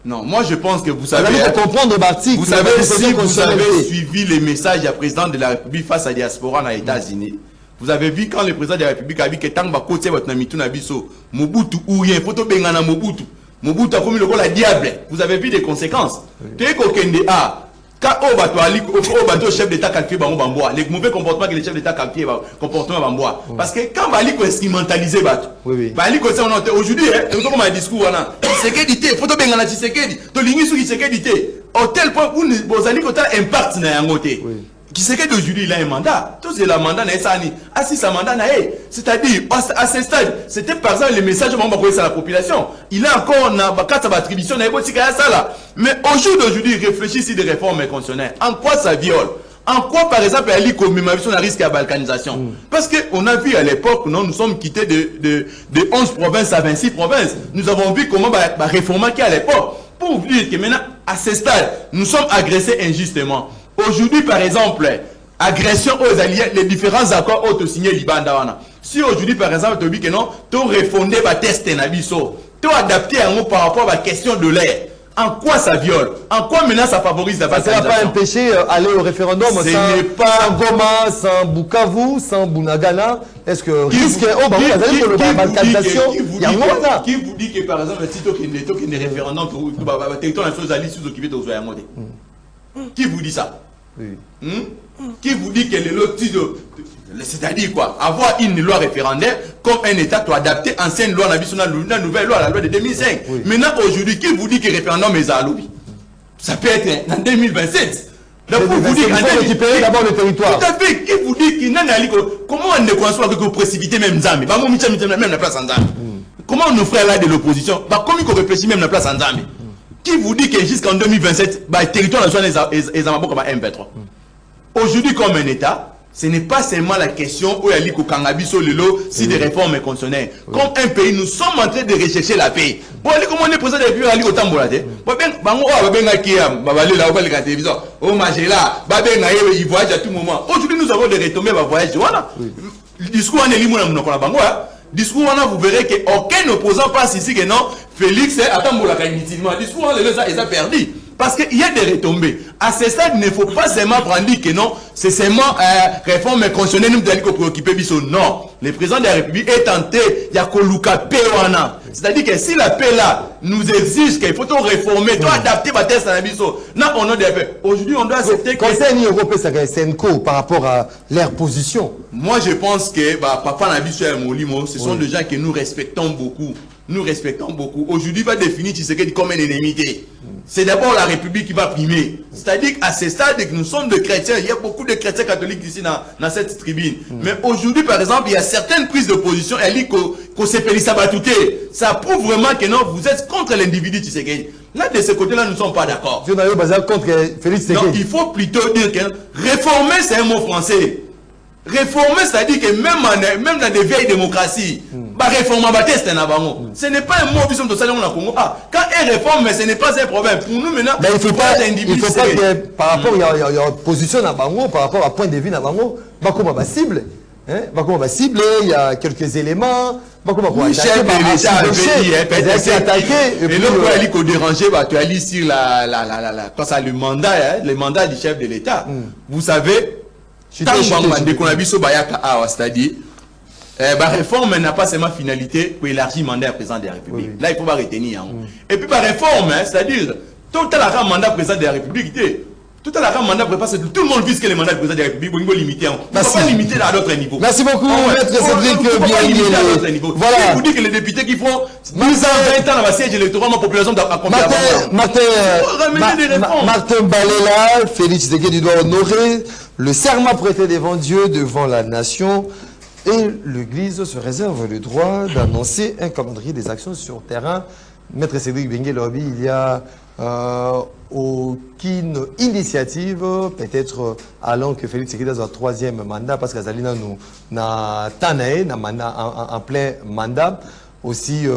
Non, moi je pense que vous savez, vous savez si vous avez suivi les messages du président de la République face à la diaspora aux États-Unis, vous avez vu quand le président de la République a dit que tant que côté votre namitu na biso, Mobutu ou rien, photo bengana Mobutu, Mobutu a commis le la diable. Vous avez vu des conséquences. T'es kokende a quand au chef d'État qualifié bamboa, les mauvais comportements que les chefs d'État qualifié comportement bamboa. Parce que quand Bali ko instrumentaliser bato. Bali ko ça on aujourd'hui, comme un discours là. Sécurité, photo bengana Tshisekedi, to lingi sou Tshisekedi. Au tel point où vous allez côté impact na yangote. Tshisekedi aujourd'hui il a un mandat. Tout c'est la mandat na esani. Ah si sa mandat na c'est-à-dire à ce stade, c'était par exemple les messages qu'on va envoyer à la population. Il a encore na bakata attribution na ebotika ça là. Mais au jour d'aujourd'hui, réfléchissez des réformes constitutionnelles. En quoi ça viole? En quoi, par exemple, elle dit qu'on a risque à balkanisation? Parce qu'on a vu à l'époque, nous sommes quittés de 11 provinces à 26 provinces. Nous avons vu comment réformer à l'époque. Pour vous dire que maintenant, à ce stade, nous sommes agressés injustement. Aujourd'hui, par exemple, agression aux alliés, les différents accords auto-signés Libanda. Si aujourd'hui, par exemple, tu dis que non, tu as refondé le test Nabiso, tu as adapté un mot par rapport à la question de l'air. En quoi ça viole? En quoi maintenant ça favorise la balkanisation? Ça ne va pas empêcher aller au référendum sans Goma, sans Bukavu, sans Bunagana. Est-ce que risque la balkanisation? Qui vous dit que par exemple, si tu as des référendums, le territoire national est sous-occupé de Ozoyamode? Qui vous dit ça? Qui vous dit que le loti de... C'est-à-dire quoi? Avoir une loi référendaire comme un État doit adapter ancienne loi, la nouvelle loi, la loi de 2005. Maintenant, aujourd'hui, qui vous dit que le référendum est à l'ouïe? Ça peut être en 2027. Donc, vous dites d'abord le territoire. Tout à fait. Qui vous dit qu'il n'a comment on ne conçoit que vous précipitez même Zambie? Même la place en Zambie. Comment nos frères là de l'opposition? Comment ils réfléchissent même la place en Zambie? Qui vous dit que jusqu'en 2027, le territoire national est en comme un MP3? Aujourd'hui, comme un État, ce n'est pas seulement la question où il y a Kangabiso Lelo si des réformes constitutionnelles. Comme un pays, nous sommes en train de rechercher la paix. Bon, comment on est président de la République à l'autant bolade? Oh, Magela, il voyage à tout moment. Aujourd'hui, nous avons des retombées à voyage. Voilà. Le discours en est libre. Discours, vous verrez qu'aucun opposant passe ici que non, Félix est attends, inutilement. Discours, ils ont perdu. Parce qu'il y a des retombées. À ce stade, il ne faut pas seulement prendre que non, c'est seulement réforme constitutionnelle nous devons préoccuper. Non. Le président de la République est tenté, il y a Koluka Péwana. C'est-à-dire que si la paix là nous exige qu'il faut tout réformer, tout adapter ma test à la biso, non, on a des paix. Aujourd'hui, on doit accepter que. Conseil européen, c'est Senko par rapport à leur position. Moi, je pense que Papa Nabiso et Molimo, ce sont des gens que nous respectons beaucoup. Nous respectons beaucoup. Aujourd'hui, va définir Tshisekedi comme un ennemi. C'est d'abord la République qui va primer. C'est-à-dire qu'à ce stade, nous sommes des chrétiens. Il y a beaucoup de chrétiens catholiques ici dans cette tribune. Mais aujourd'hui, par exemple, il y a certaines prises de position. Elle dit qu'on s'est payé ça va tout. Ça prouve vraiment que non, vous êtes contre l'individu Tshisekedi. Là, de ce côté-là, nous ne sommes pas d'accord. Contre Félix Tshisekedi. Non, il faut plutôt dire que réformer, c'est un mot français. Réformer, c'est-à-dire que même dans des vieilles démocraties, réformer ce n'est pas un mot qui sont au Congo. Quand elle réforme, ce n'est pas un problème. Pour nous maintenant, il faut pas que par rapport il y a position à Bango, par rapport à point de vue à Bango, comment cible. Cible, il y a quelques éléments. Le chef de l'État avait dit, attaqué. Et là, pour aller au déranger, tu as lu sur le mandat du chef de l'État. Vous savez, c'est-à-dire, la réforme n'a pas seulement finalité pour élargir le mandat du président de la République. Là, il faut pas retenir. Et puis, la réforme, c'est-à-dire, tout le mandat du président de la République, Tout à l'heure, mandat prépare, tout le monde vise que les mandats du président de la République, il faut limiter. On ne peut pas limiter à d'autres niveaux. Merci beaucoup, Maître Cédric Bienguélé. Voilà. Vous dites que les députés qui font 10 ans, 20 ans dans la siège électorale, ma population doit accompagner. Martin Balela, Félix Tshisekedi doit honorer le serment prêté devant Dieu, devant la nation. Et l'Église se réserve le droit d'annoncer un calendrier des actions sur terrain. Maître Cédric Bienguélé, il y a aucune initiative, peut-être allant que Félix Tshisekedi a un troisième mandat, parce qu'Azalina nous n'a tanaé, en plein mandat. Aussi,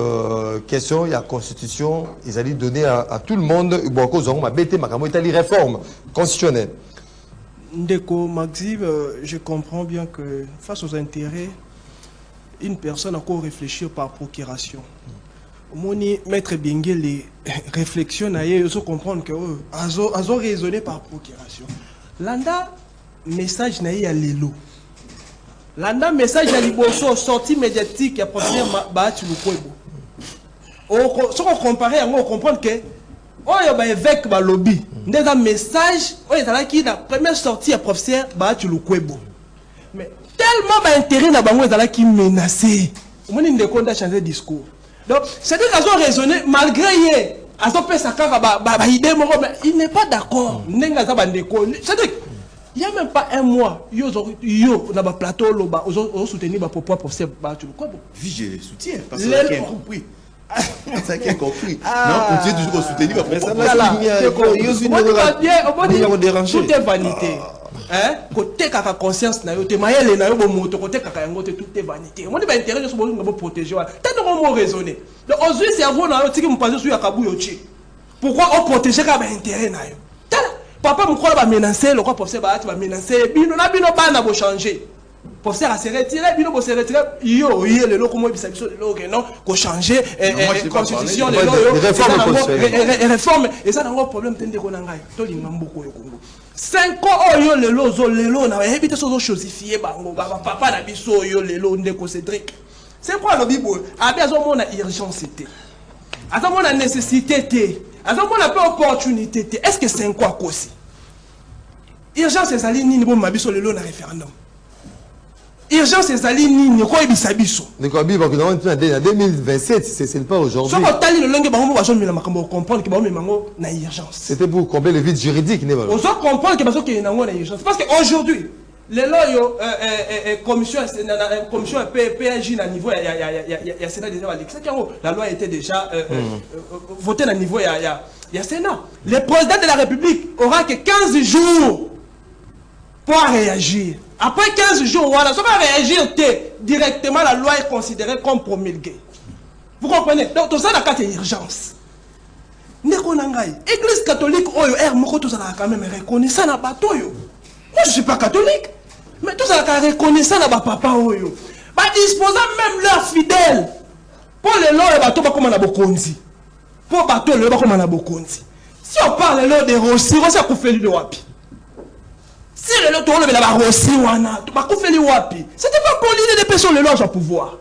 question, il y a constitution, ils allaient donner à tout le monde, une réforme constitutionnelle. Ndeko Maxime, je comprends bien que face aux intérêts, une personne a encore réfléchir par procuration. Moni Maître Bienguélé réflexion il faut comprendre que azo raisonné par procuration. Landa message na ya lelo. Landa message à liboso sortie médiatique ya professeur Bahati Lukwebo. Si on compare on comprendre que oyo ba évêque ba lobby ndeza message oyo ezalaki na première sortie ya professeur Bahati Lukwebo. Mais tellement ba intérêt na bango ezalaki menacé. Moni ndeko nda changer discours. Donc, c'est-à-dire qu'ils ont raisonné, malgré eux, ils ont fait ça, mais il n'est pas d'accord. C'est-à-dire il n'y a même pas un mois, ils ont un plateau, ils ont soutenu le propos pour faire battre le corps. Oui, je le soutiens, parce que c'est compris. C'est qui a compris. Non, on dit toujours soutenir, mais ça tout est vanité. Côté kaka conscience na yo te mayele na yo bo moto côté kaka yango te tout est vanité. On dit ba intérêt de se protéger. Tant de mots raisonner. Donc aujourd'hui cerveau na yo tiki m'passe sur yakabu yo chi. Pourquoi on protéger ka ba intérêt na yo? Papa m'krola ba menacer, le quoi professeur ba menacer, bino na bino ba na bo changer. Professeur a se retirer, bino bo se retirer, yo le loko mo bisa biso le loko non, ko changer constitution le loko réforme et ça n'a pas problème tende ko na ngai. To linga mboko yo Congo. 5 ans oyo lelo na éviter so chosifier bango papa na biso oyo lelo ndeko Cédric. C'est quoi le bibo? Abi azomona urgence té. Azomona nécessité té. Azomona peu opportunité té. Est-ce que 5 ans kosi? Urgence ezali nini bo mabiso lelo na référendum? Urgence ezali nini ko ebisa biso? Ndeko bibo ko na 2027, c'est pas aujourd'hui. So ko tali le longue bango bazo mila makambo comprendre que bango mango na urgence. C'était pour combler le vide juridique n'est pas. On doit comprendre que bazo ke na ngona urgence parce que aujourd'hui les loyo commission PNJ na niveau ya Sénat déjà Alex la loi était déjà votée à niveau ya Sénat. Le président de la République aura que 15 jours pour réagir. Après 15 jours, voilà, ça va réagir directement, la loi est considérée comme promulguée. Vous comprenez? Donc, tout ça, la carte d'urgence. Église catholique, tout ça, quand même reconnaissant na bateau. Moi, je ne suis pas catholique. Mais tout ça, reconnaissant na papa. Disposant même leurs fidèles. Pour les lois, les bateaux, comme on a beaucoup dit. Pour les bateaux, les bateaux, comme on a beaucoup dit. Si on parle de Rossi, Rossi a fait le wapi. Si le tour le la Rossi wana, tu vas faire le wapi. C'était pas pour l'idée des personnes le loge à pouvoir.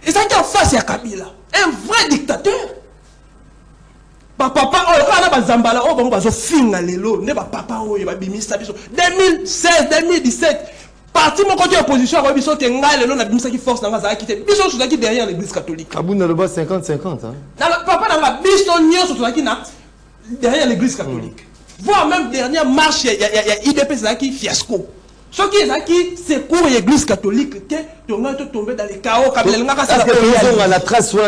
Et ça qui en face à Kabila, un vrai dictateur. Papa on a bazambala on va bazo finga lelo, ne ba papa o ba bimisa biso 2016 2017. Parti mon côté opposition a biso te nga lelo na bimisa qui force na za quitter. Biso sur qui derrière l'église catholique. Kabuna le bas 50-50 hein. Papa na la biso nyo sur qui na derrière l'église catholique. Voire même dernière marche, il y a IDP qui fiasco. Ce qui est qui secours l'église catholique, qui est tombé dans les chaos. La trace sur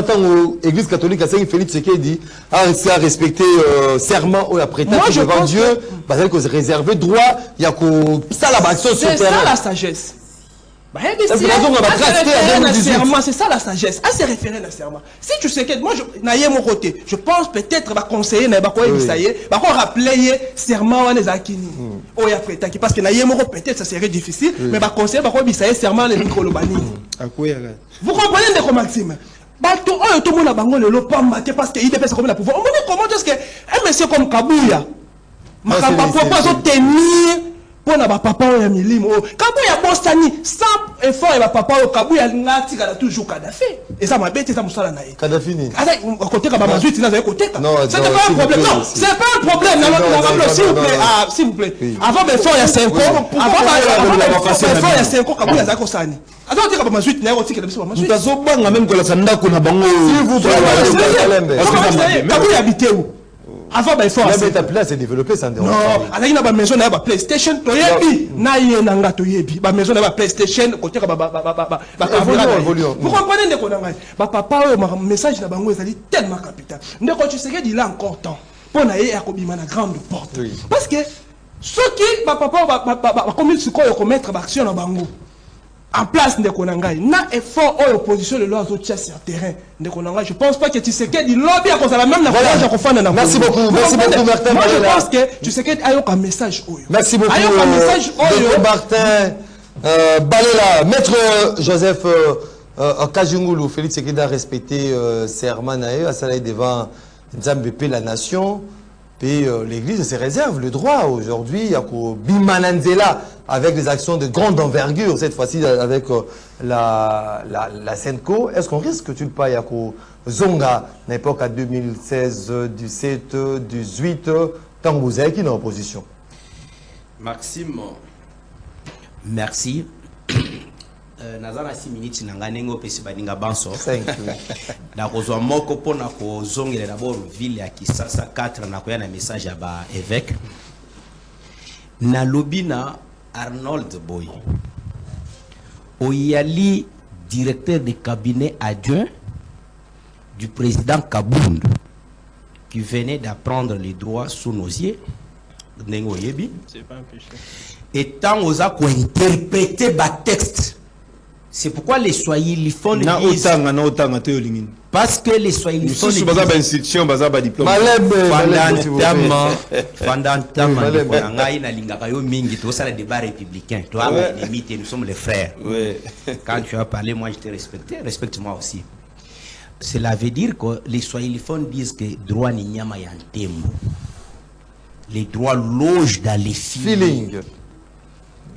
l'église catholique, c'est Félix Tshisekedi a respecté serment ou la prêtance devant Dieu, parce que c'est réservé droit, il y a ça la action sur terrain. C'est ça la sagesse. C'est ça la sagesse. À se référer à serment. Si tu sais que moi, mon côté, je pense peut-être conseiller, rappeler serment parce que peut-être ça serait difficile, mais conseiller, serment les micro-lobani. Vous comprenez de Maxime? Tout le monde a bango le lopamba parce qu'il dépêche comme la pouvoir. On comment est-ce que un monsieur comme Kabouya, tenir pour na papa ya milimo kabu ya bostani sans effort ya papa kabu ya ngati kala toujours Kadhafi et ça m'a bête ça musala na Kadhafi ni côté ka ba mazuti na côté non c'est pas un problème non c'est pas un problème s'il vous plaît s'il vous plaît avant effort il y a 5 ans avant effort il y a 5 ans kabu ya zako sani attends tu ka ba mazuti na côté ka biso ba mazuti tazo banga même que la sanda kuna bango s'il vous plaît kabu ya habité où avant ben fort mais ta place est développée ça non ala ina ba maison na ba PlayStation to yebi na yena nga to yebi ba maison na ba PlayStation côté ba vous comprenez ndeko na ngai ba papa o message na bango ezali tellement capital ndeko tu sais que il a encore temps pour na ye akobima na grande porte parce que ceux qui ba papa ba comme ce qu'on commettre ba action na bango en place ndeko na ngai na effort ou opposition de leurs autres sur terrain ndeko na ngai je pense pas que tu sais que il lobby à cause de la même voyage à confondre na merci beaucoup Martin moi je pense que tu sais que ayo un message oyo merci beaucoup ayo un message oyo Martin Balela maître Joseph Kajungulu Félix Sekeda a respecté serment à ça devant Nzambe pe la nation. Puis l'Église se réserve le droit aujourd'hui à Bimananzela avec des actions de grande envergure, cette fois-ci avec la Senco. Est-ce qu'on risque que tu le payes à Zonga, à l'époque à 2016, 17, 18, tant que vous êtes qui est en opposition? Maxime, merci. Nazana 6 minutes nanganengo pesi baninga banso. Na kozwa moko pona ko zongela d'abord ville ya Kisasa 4 na koya na message ya ba évêque. Na lobina Arnold Boy. Oyali directeur de cabinet adjoint du président Kabound qui venait d'apprendre les droits sous nos yeux. Nengo yebi. C'est pas un péché. Et tant osa ko interpréter ba texte. C'est pourquoi les swahiliphones disent... Parce que les swahiliphones disent... Nous sommes les frères. Quand tu as parlé, moi je t'ai respecté. Respecte-moi aussi. Cela veut dire que les swahiliphones disent que droit n'inyama yantemo. Les droits logent dans les feelings.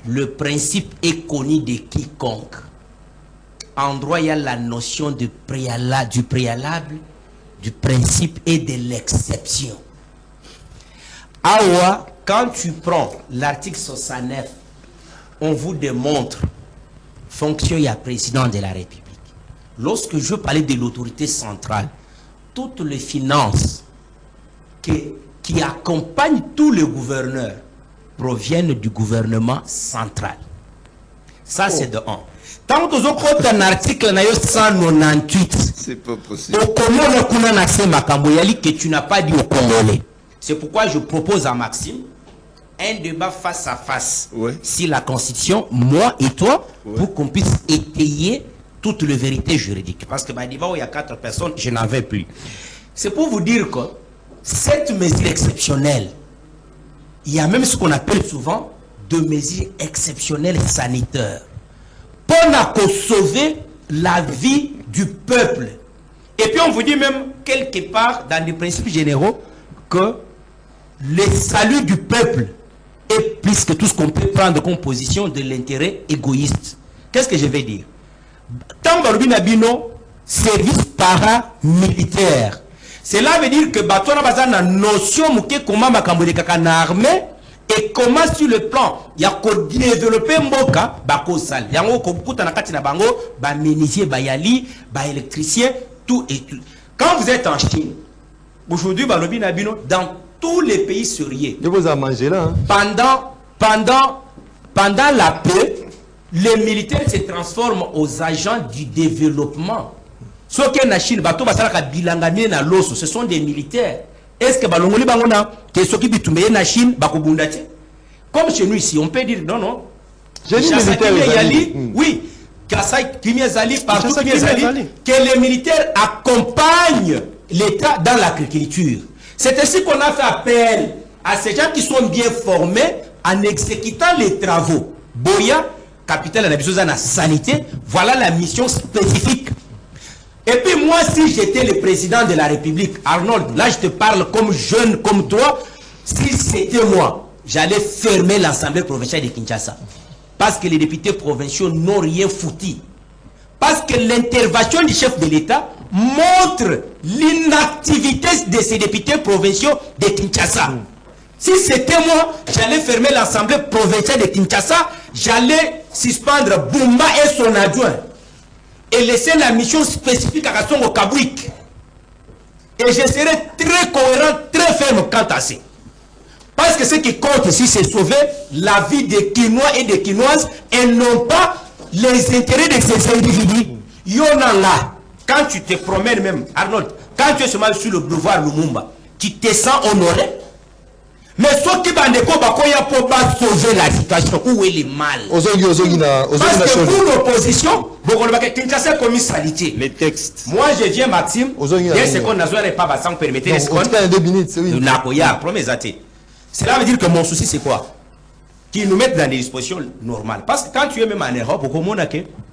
Le principe est connu de quiconque. En droit, il y a la notion du préalable, du principe et de l'exception. Awa, quand tu prends l'article 69, on vous démontre fonction il y a président de la République. Lorsque je parlais de l'autorité centrale, toutes les finances qui accompagnent tous les gouverneurs proviennent du gouvernement central. Ça, c'est de 1. Tant que vous avez un article 198, c'est pas possible. Au Congolais, que tu n'as pas dit au Congolais. C'est pourquoi je propose à Maxime un débat face à face sur la Constitution, moi et toi, pour qu'on puisse étayer toute la vérité juridique. Parce que débat où il y a 4 personnes, je n'en veux plus. C'est pour vous dire que cette mesure exceptionnelle, il y a même ce qu'on appelle souvent de mesures exceptionnelles sanitaires. Pour sauver la vie du peuple. Et puis on vous dit même quelque part dans les principes généraux que le salut du peuple est plus que tout ce qu'on peut prendre comme position de l'intérêt égoïste. Qu'est-ce que je vais dire? Tant que Nabino, service paramilitaire. Cela veut dire que Batouana Bazana notion mouké comment Makamboule Kakana armée. Et comment sur le plan, il y a qu'à développer Mboka, bako sal. Il y a qu'à nakati na bango, ba menuisier, ba yali, ba électricien, tout et tout. Quand vous êtes en Chine, aujourd'hui, ba lobi nabino, dans tous les pays sérieux. Je vous ai mangé là. Pendant la paix, les militaires se transforment aux agents du développement. Ce qui est en Chine, bato basala bilangami na loso, ce sont des militaires. Est-ce que balongoli bangona que ce qui bitumé na Chine bakobundati comme chez nous ici on peut dire non j'ai dit militaire oui Kasai Kimiazali partout Kimiazali que les militaires accompagnent l'État dans l'agriculture. C'est ainsi qu'on a fait appel à ces gens qui sont bien formés en exécutant les travaux. Boya, capitale de la sanité, voilà la mission spécifique. Et puis moi, si j'étais le président de la République, Arnold, là je te parle comme jeune, comme toi, si c'était moi, j'allais fermer l'Assemblée provinciale de Kinshasa. Parce que les députés provinciaux n'ont rien foutu. Parce que l'intervention du chef de l'État montre l'inactivité de ces députés provinciaux de Kinshasa. Si c'était moi, j'allais fermer l'Assemblée provinciale de Kinshasa, j'allais suspendre Bumba et son adjoint et laisser la mission spécifique à Kassongo Kabouik. Et je serai très cohérent, très ferme quant à ça. Parce que ce qui compte ici, c'est sauver la vie des Kinois et des Kinoises et non pas les intérêts de ces individus. Yonanga, quand tu te promènes même, Arnold, quand tu es seulement sur le boulevard Lumumba, tu te sens honoré. Mais ce qui va pour sauver la situation, où est le mal? Parce que pour l'opposition, Kinshasa a commis salité. Les textes. Moi, je viens, Maxime, dès ce qu'on n'a pas sans permettre les secondes. Cela veut dire que mon souci, c'est quoi? Qu'ils nous mettent dans des dispositions normales. Parce que quand tu es même en Europe,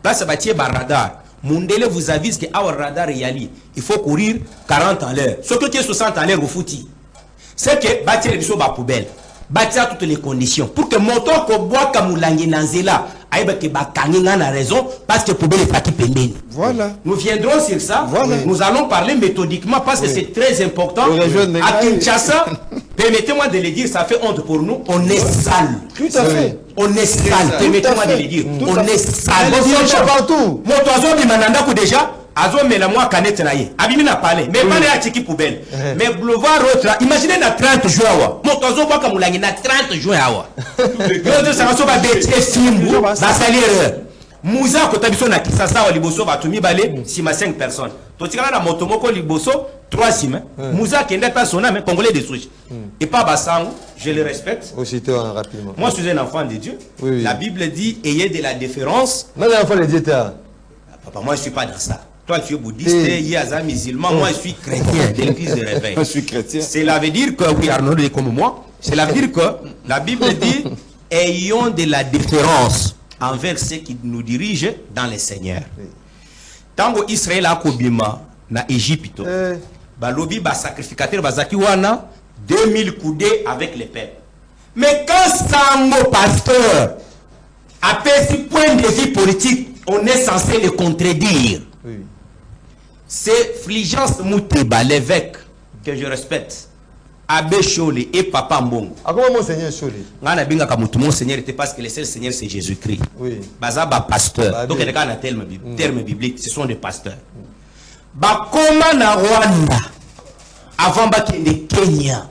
là, ça va tirer par radar. Mundele vous avise que our radar il faut courir 40 à l'heure. Ce qui est 60 à l'heure au footy. C'est que bâtir les choses à poubelle. Bâtir toutes les conditions. Pour que moto ko bois kamulangi nanzela, aïba ke bakangi na raison, parce que poubelle est parti pendeni. Voilà. Nous viendrons sur ça. Voilà. Nous allons parler méthodiquement parce que c'est très important. À Kinshasa, permettez-moi de le dire, ça fait honte pour nous. On est sale. Tout à fait. On est sale. Permettez-moi de le dire. On est sale. Partout. Mon oiseau de Mananda déjà. Azo mela moi canette na ye. Abimi na parler. Mais pas les tiki poubelle. Mais boulevard autre. Imaginez na 30 juin awa. Mon oiseau bois comme mulangi na 30 juin awa. L'autre ça va so ba bêter simbu. Ba salir. Mouza kotabiso na Kisasa wa liboso ba tumi balé si ma 5 personnes. To tika na motomoko liboso 3 simes. Mouza kenda pas son âme congolais de souche. Et pas Basango, je le respecte. Rapidement. Moi je suis un enfant de Dieu. La Bible dit ayez de la déférence. Non, l'enfant de Dieu. Papa, moi je suis pas dans ça. Toi, tu es bouddhiste, Yaza musulman, moi je suis chrétien, de l'église de réveil. Je suis chrétien. Cela veut dire que, oui, Arnaud est comme moi, cela veut dire que la Bible dit ayons de la différence envers ceux qui nous dirigent dans le Seigneur. Tant que Israël a kobima na Égypte, balobi ba sacrificateur bazaki wana 2000 coudées avec les peuples. Mais quand Sango pasteur a fait ce point de vue politique, on est censé le contredire. C'est Fulgence Mouteba, l'évêque que je respecte, Abbé Cholé et Papa Mbongo. Ah, comment Monseigneur Cholé? Mon Seigneur était parce que le seul Seigneur c'est Jésus-Christ. Oui. Bazaba pasteur. Donc il y a un terme biblique, ce sont des pasteurs. Bakoma na Rwanda avant bakende Kenya.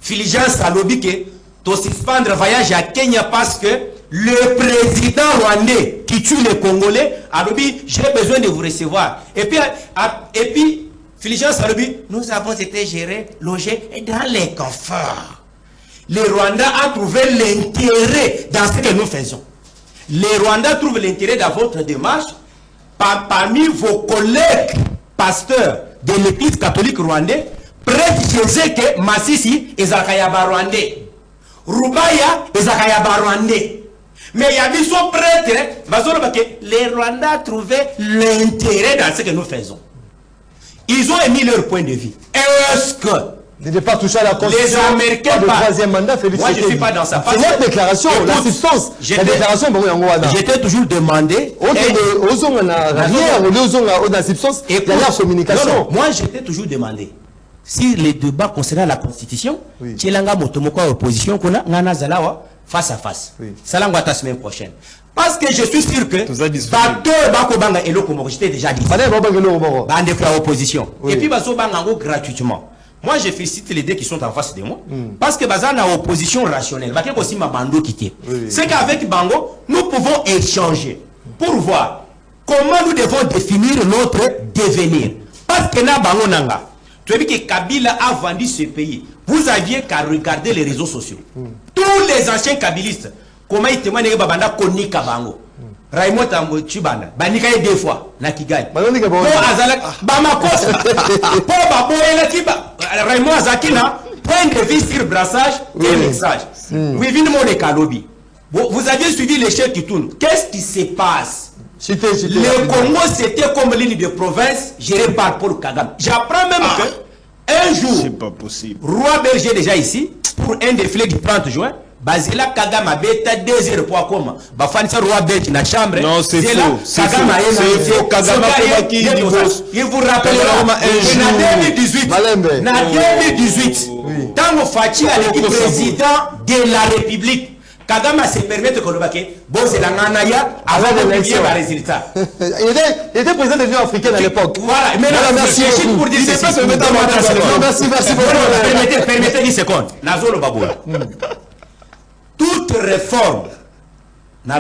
Fulgence a lobby que to suspendre voyage à Kenya parce que le président rwandais qui tue les Congolais a dit j'ai besoin de vous recevoir. Et puis Fulgence a dit nous avons été gérés, logés dans les conforts. Le Rwanda a trouvé l'intérêt dans ce que nous faisons. Le Rwanda trouve l'intérêt dans votre démarche parmi vos collègues pasteurs de l'église catholique rwandaise. Près de que Massisi est Zakayaba rwandais. Rubaya est Zakayaba rwandais. Mais il y a des prêtres, les Rwandais ont trouvé l'intérêt dans ce que nous faisons. Ils ont émis leur point de vue. Est-ce que de ne pas toucher à la Constitution, les Américains le troisième mandat, moi je ne suis pas dans ça. C'est notre déclaration, la substance. La déclaration, j'étais toujours demandé. Moi j'étais toujours demandé. Si les débats concernant la Constitution, Tchelanga Motomoko opposition, qu'on a Zalawa face à face. Ça l'angoisse la semaine prochaine. Parce que je suis sûr que j'étais déjà dit. Opposition. Et puis gratuitement. Moi je félicite les deux qui sont en face de moi. Parce que Bazan a opposition rationnelle. C'est qu'avec Bango, nous pouvons échanger pour voir comment nous devons définir notre devenir. Parce que na Bango Nanga. Tu as vu que Kabila a vendu ce pays. Vous aviez qu'à regarder les réseaux sociaux. Tous les anciens kabilistes, comment ils témoignent que Babanda koni Kabango. Raymond Tambo Chibanda, Banika est deux fois, Nakigai. Pour Azalak, Bamakosa, pour Babo Elatiba, Raymond Azakina, point de vue sur brassage et message. Oui, évidemment les Kalobi. Vous aviez suivi les chefs qui tournent. Qu'est-ce qui se passe? Le Congo, c'était comme l'île de province gérée par Paul Kagame. J'apprends même que un jour, c'est pas possible. Roi Berger déjà ici, pour un défilé du 30 juin. Bazela Kagama beta 2 heures pour comment Bafanisa roi belge na chambre. Non, c'est faux. C'est faux. Kagama qui il vous rappellera en 2018. Na 2018. Tant que Fachi a été président de la République. Kagama se permet de coloquer. Bon, c'est la Nanaya avant de publier les résultats. Il était président de l'Union africaine à l'époque. Voilà, mais là, merci pour dire ceci. Merci beaucoup. Permettez 10 secondes. Nazolo Baboula. Toute réforme a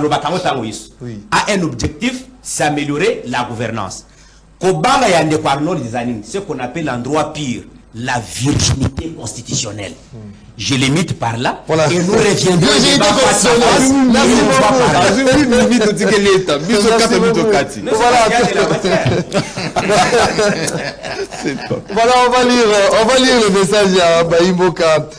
un objectif, c'est améliorer la gouvernance. Kobanga yande parno des années, ce qu'on appelle l'endroit pire, la virginité constitutionnelle. Je limite par là voilà. Et nous reviendrons au débat face à face. Voilà, on va lire le message à Baïmboka.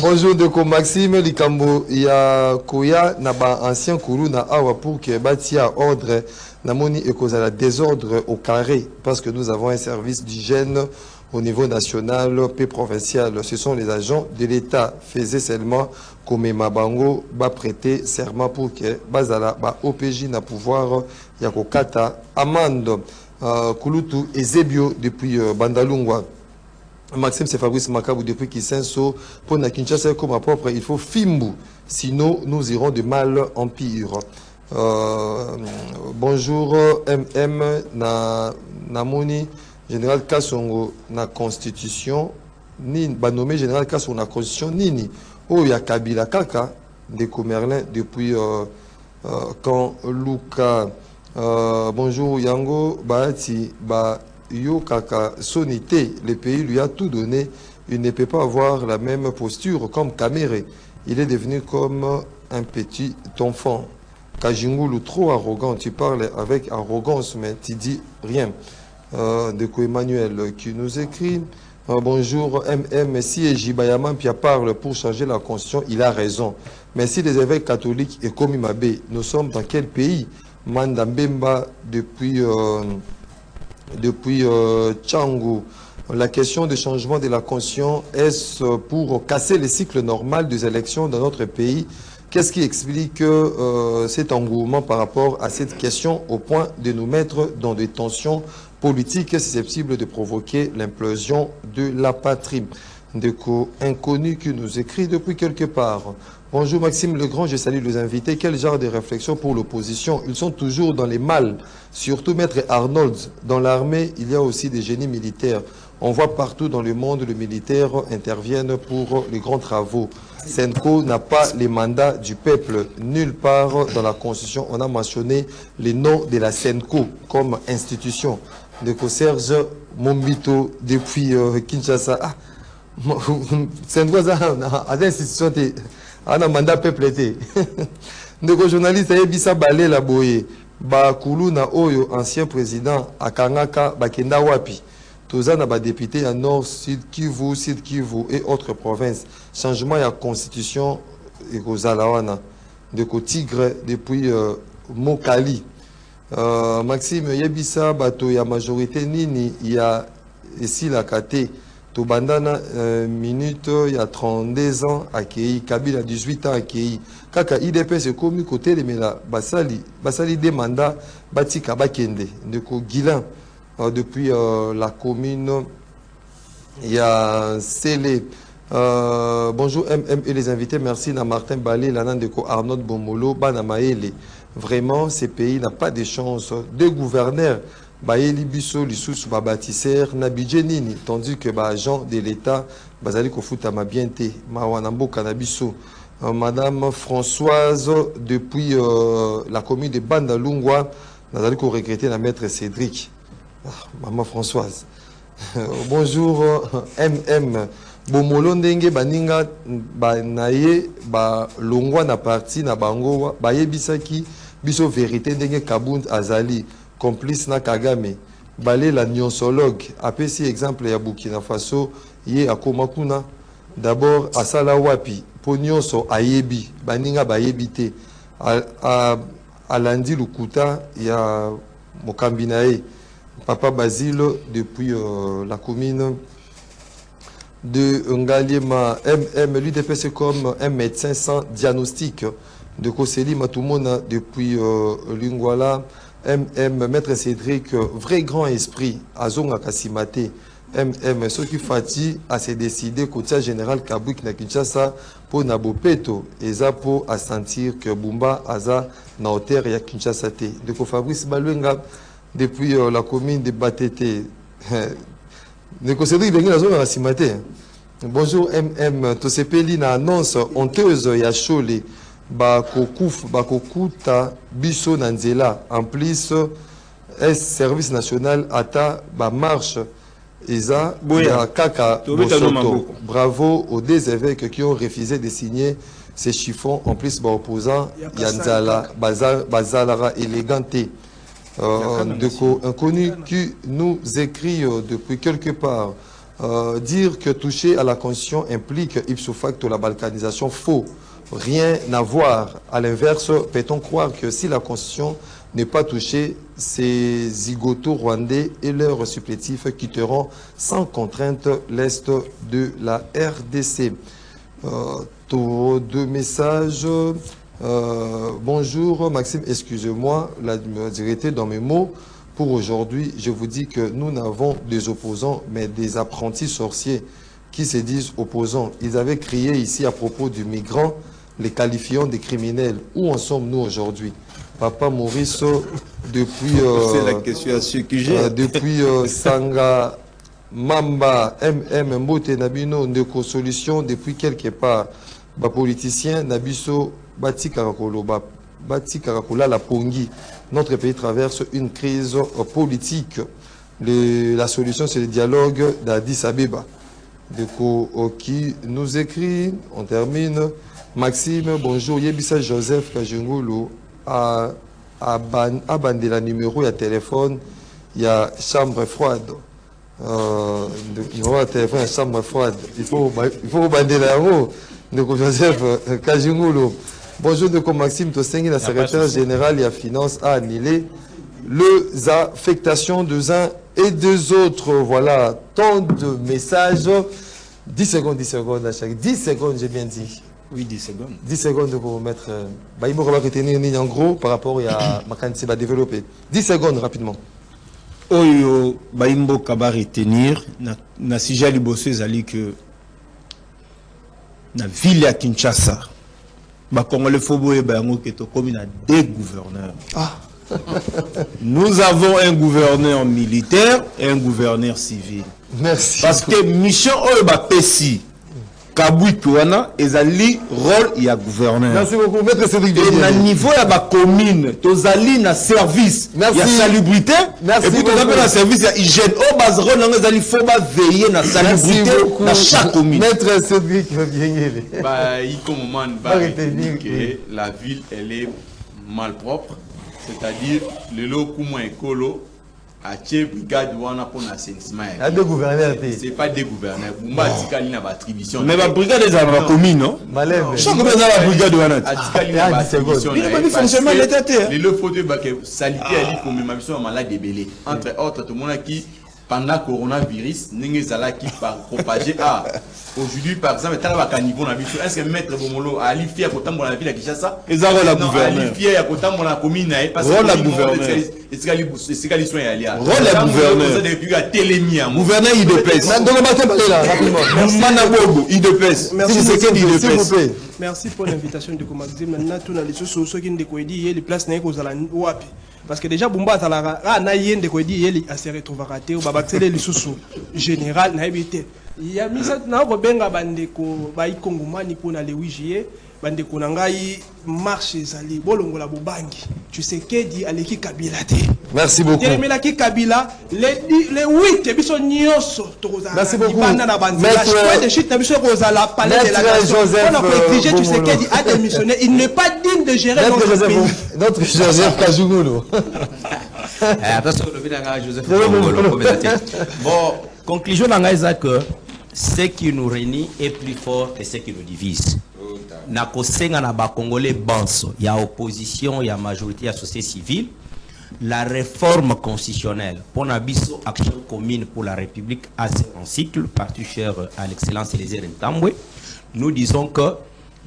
Bonjour Deko Maxime Likambo ya Koya Naba ancien Kourou na awa pour que Batia ordre Namoni et cause à la désordre au carré parce que nous avons un service d'hygiène au niveau national et provincial. Ce sont les agents de l'État faisaient seulement comme Mabango va prêter serment pour que Bazala ba OPJ na pouvoir Yakokata amende Kulutu et Zebio depuis Bandalungwa. Maxime, c'est Fabrice Makabou depuis Kisenso. Pour na Kinshasa comme à propre, il faut Fimbu. Sinon, nous irons de mal en pire. Bonjour, MM, Namoni, Général Kassongo, na Constitution, ni, nommé Général Kassongo, na Constitution, Nini. Oh, il y a Kabila Kaka, de Comerlin, depuis quand Luka. Bonjour, Yango, Bahati, Yo Kaka Sonité, le pays lui a tout donné. Il ne peut pas avoir la même posture comme Kamere. Il est devenu comme un petit enfant. Kajingulu, trop arrogant. Tu parles avec arrogance, mais tu dis rien. De Emmanuel qui nous écrit. Bonjour, MM. Si Jibayaman Pia parle pour changer la constitution, il a raison. Mais si les évêques catholiques et comme Imabé, nous sommes dans quel pays? Mandambemba depuis Tchangou. La question du changement de la constitution, est-ce pour casser le cycle normal des élections dans notre pays? Qu'est-ce qui explique cet engouement par rapport à cette question au point de nous mettre dans des tensions politiques susceptibles de provoquer l'implosion de la patrie? Déco inconnu qui nous écrit depuis quelque part. Bonjour Maxime Legrand, je salue les invités. Quel genre de réflexion pour l'opposition? Ils sont toujours dans les mal. Surtout Maître Arnold. Dans l'armée, il y a aussi des génies militaires. On voit partout dans le monde, les militaires interviennent pour les grands travaux. Senko n'a pas les mandats du peuple. Nulle part dans la Constitution, on a mentionné les noms de la Senko comme institution. Déco Serge Mombito depuis Kinshasa. Ah, Senko a l'institution de... On a mandat peuple été. Ndeko journaliste Ebisa Balé la boye. Ba Kulu na Oyo, ancien président, Akangaka, Bakenda Wapi. Tozana ba député à Nord, Sud Kivu et autres provinces. Changement de la constitution et Kozalawana. Ndeko Tigre depuis Mokali. Maxime Yebisa Bato, ya majorité Nini, il y a ici la KT. Bandana minute, il y a 32 ans à Kei, Kabila 18 ans à Kei. Kaka IDP c'est comme côté de Mela, Basali demanda Batika Bakende, de Guilan, depuis la commune, il y a Sélé. Bonjour MM et les invités, merci na Martin Balé, Lanan de Arnaud Bomolo, Banamaele. Vraiment, ces pays n'ont pas de chance. Deux gouverneurs. Baeli Bisso, Lissous, Babatisser, Nabidje Nini, tandis que agent de l'État, Bazali Kofuta Mabiente, Mawanambo Kanabiso, Madame Françoise, depuis la commune de Bandalungwa, Nazali ko regretter la maître Cédric. Maman Françoise. Bonjour, MM. Bomolo ndenge baninga banaye ba longwa na parti na bango baye bisaki biso vérité ndenge Kabund Azali. Complice na Kagame, balé la nyonsologue, apesi exemple ya Burkina Faso, ye akomakuna, d'abord asala wapi, ponyonso ayebi, baninga bayebite, alandi lukuta ya Mokambinae, Papa Basile depuis la commune de Ngalima MM, l'UDPS comme un médecin sans diagnostic de Koseli Matumona depuis Lingwala. Maître Cédric, vrai grand esprit, Azonga Kassimate. Ce qui fatigue à se décider côté général Kabouik na Kinshasa pour Nabopeto et ça pour à sentir que Bumba Aza na hauteur ya Kinshasa te. De Fabrice Baluenga depuis la commune de Batete. De Cédric Bengi na Zonga Kassimate. Bonjour Tosepeli na annonce honteuse ya Chole. Bakokuta biso nanzela en plus service national ata ba marche eza ya kaka Bosoto. Bravo aux deux évêques qui ont refusé de signer ces chiffons en plus opposant Yanzala Bazalara éléganté un connu qui nous écrit depuis quelque part dire que toucher à la Constitution implique ipso facto la balkanisation faux. Rien à voir. À l'inverse, peut-on croire que si la Constitution n'est pas touchée, ces zigotos rwandais et leurs supplétifs quitteront sans contrainte l'Est de la RDC. Deux messages. Bonjour Maxime, excusez-moi, la directe dans mes mots. Pour aujourd'hui, je vous dis que nous n'avons des opposants, mais des apprentis sorciers qui se disent opposants. Ils avaient crié ici à propos du migrant, les qualifiant des criminels. Où en sommes-nous aujourd'hui? Papa Maurice, depuis... c'est la question à ce que j'ai. Depuis Sanga, Mamba, Mbote, Nabino, Ndeko Solution, depuis quelque part, politicien, Nabiso, Bati Karakolo, Bati Karakola, la Pongi. Notre pays traverse une crise politique. La solution, c'est le dialogue d'Addis Abeba. Ndeko qui nous écrit, on termine... Maxime, bonjour. Yebisa Joseph Kajungulu a bandé la numéro, il y a téléphone, il y a chambre froide. Numéro de téléphone, il y a chambre froide. Il faut bander la numéro. Donc Joseph Kajungulu. Bonjour, donc Maxime Tosengi, la secrétaire générale et la finance a annulé les affectations des uns et des autres. Voilà, tant de messages. 10 secondes à chaque. 10 secondes, j'ai bien dit. Oui, 10 secondes. 10 secondes pour mettre... il faut retenir en gros par rapport à ma candidature va développer. 10 secondes rapidement. Oyo, Baimbo Kaba retenir, na sija liboso ezali que na ville à Kinshasa, ba Congolais fobo e bango que to comme na deux gouverneurs. Ah. Nous avons un gouverneur militaire et un gouverneur civil. Merci. Parce que mission oyo ba pesi Kabouikouana, ezali rôle il y a gouverneur. Merci beaucoup, maître Cédric. Et na niveau ya ba commune, tozali na service, il y a salubrité. Merci. Et puis tozali na service, il y a hygiène. Au base rôle ezali faut ba veiller na salubrité dans chaque commune. Maître Cédric Viengele. Il comme moment que la ville elle est mal propre, c'est-à-dire le loku moins écolo. À brigade wana pour l'assainissement. Deux gouverneurs. C'est pas des gouverneurs. Bumba Tikali n'a pas attribution. Mais la brigade est dans la commune, non? Chaque commune a la brigade wana. Tikali n'a pas attribution. Il n'y a pas de fonctionnement de l'État. Le fauteuil que salité a dit comme ma mission malade débélé. Entre autres, tout le monde qui pendant coronavirus, n'engezala qui par propager à aujourd'hui par exemple t'as la niveau na biso est-ce que maître Bomolo a alifié à côté de la ville à Kinshasa et ça la gouverneur alifié à côté de la commune parce que la gouverneur est-ce qu'il soin aller rôle la gouverneur depuis à télémia gouverneur IDPS donc le matin là rapidement Mana Bobo IDPS merci c'est que IDPS merci pour l'invitation de Maxime maintenant tout na les choses qui ndeko dit les places na ko zala wapi parce que déjà Bumba Talara na yende ko dit il a se retrouver raté ou babakele les sous général na ebité il y a mis ça na benga bandeko ba ikongomani pour na le 8 juillet bandeko na ngai marche ezali bolongola bobangi tu sais que dit aleki Kabila te merci beaucoup mais ki Kabila les 8 biso nyoso toza merci beaucoup banda na bandela choix de chute na biso kozala palais de la nation on a protégé tu sais que dit a démissionné il n'est pas digne de gérer notre pays notre Joseph Kajungulu attention le Joseph bon conclusion dans que ce qui nous réunit est plus fort que ce qui nous divise. Na kosenga na ba Congolais banso, il y a opposition, il y a majorité, il y a société civile. la réforme constitutionnelle, pour Nabiso Action commune pour la République en cycle, parti cher à l'excellence Elézer Ntambwe, nous disons que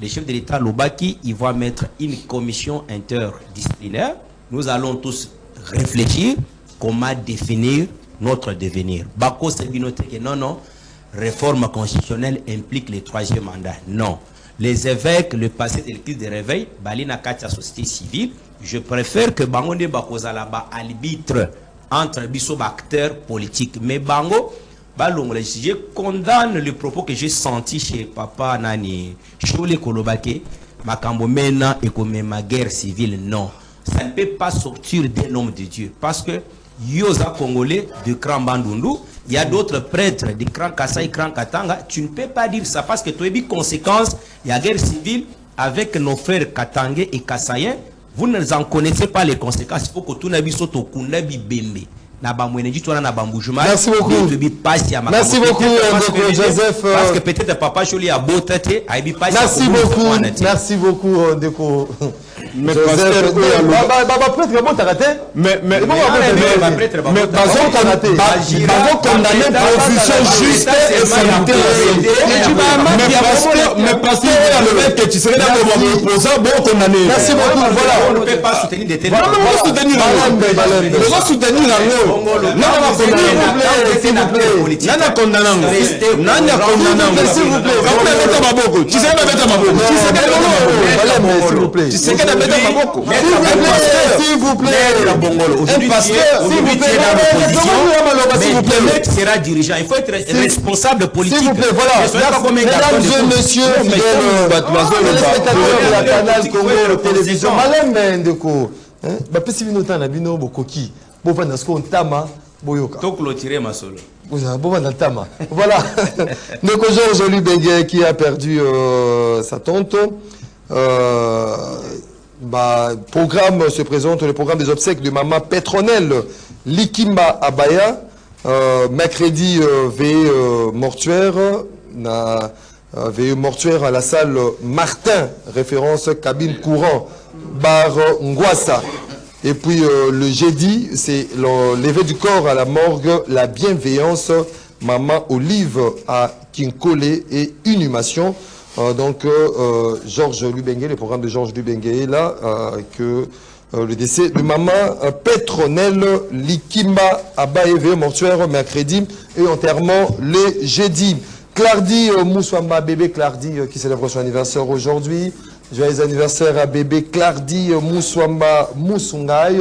le chef de l'État Lobaki, il va mettre une commission interdisciplinaire. Nous allons tous réfléchir comment définir notre devenir. Bako Sebinote que non, réforme constitutionnelle implique le 3e mandat. Non. Les évêques, le passé de l'église de réveil, Balina Katia société civile, je préfère que Bango Bakozalaba arbitre entre biso acteurs politiques. Mais Bango, je condamne le propos que j'ai senti chez Papa Nani Choule Kolobake, Makambo Mena et comme ma guerre civile. Non. Ça ne peut pas sortir d'un homme de Dieu. Parce que Yosa Congolais de Kran Bandundu, il y a d'autres prêtres de Kran Kassai, Kran Katanga. Tu ne peux pas dire ça parce que tu as eu conséquence. Il y a guerre civile avec nos frères Katangais et Kassaïens. Vous ne en connaissez pas les conséquences. Il faut que tout le monde soit au Kundabi Bembe. Merci beaucoup. Merci beaucoup, Joseph. Parce que peut-être Papa Jolie a beau traiter. Merci beaucoup. Merci beaucoup, Ndeko. Mais Joseph, prêtre, bon, t'as raté. Mais condamné profusion juste et sanitaire. Mais parce que le mec que tu serais là comme opposant, bon condamné. Merci beaucoup. Voilà. On ne peut pas soutenir des tels. On va soutenir on va soutenir s'il vous plaît. Sera dirigeant. Il faut être responsable politique. S'il vous plaît, voilà. Mesdames et messieurs, téléspectateurs de la Canal Congo Télévision, Malem Ndeko, bapesi bino tana bino bokoki, bovanda sko ntama boyoka. To clôturer ma solo. Bovanda ntama. Voilà. Ndeko Georges Lubengue qui a perdu sa tante. Programme se présente le programme des obsèques de maman Pétronelle Likimba Abaya. Mercredi, veillée mortuaire. Veillée mortuaire à la salle Martin, référence cabine courant, bar Ngwassa. Et puis le jeudi, c'est le lever du corps à la morgue, la bienveillance, maman Olive à Kinkole et inhumation. Donc Georges Lubengue, le programme de Georges Lubengue est là, que le décès de maman Pétronelle Likimba Abaye, veillée mortuaire mercredi et enterrement le jeudi. Clardy Moussouamba, bébé Clardy qui célèbre son anniversaire aujourd'hui. Joyeux anniversaire à bébé Clardy Moussouamba Moussoungaï.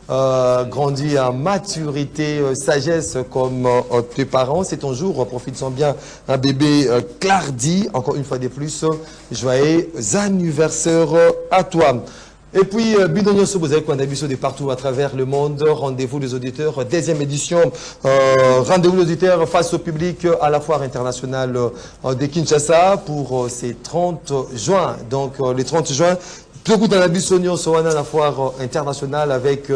Grandi en maturité, sagesse comme tes parents. C'est ton jour, profite-en bien. Un bébé Clardy, encore une fois de plus. Joyeux anniversaire à toi. Et puis, Bidonio Sobozek, on a vu ça de partout à travers le monde. Rendez-vous des auditeurs, deuxième édition. Rendez-vous des auditeurs face au public à la foire internationale de Kinshasa pour ces 30 juin. Donc, les 30 juin. Tout le monde sur la foire internationale avec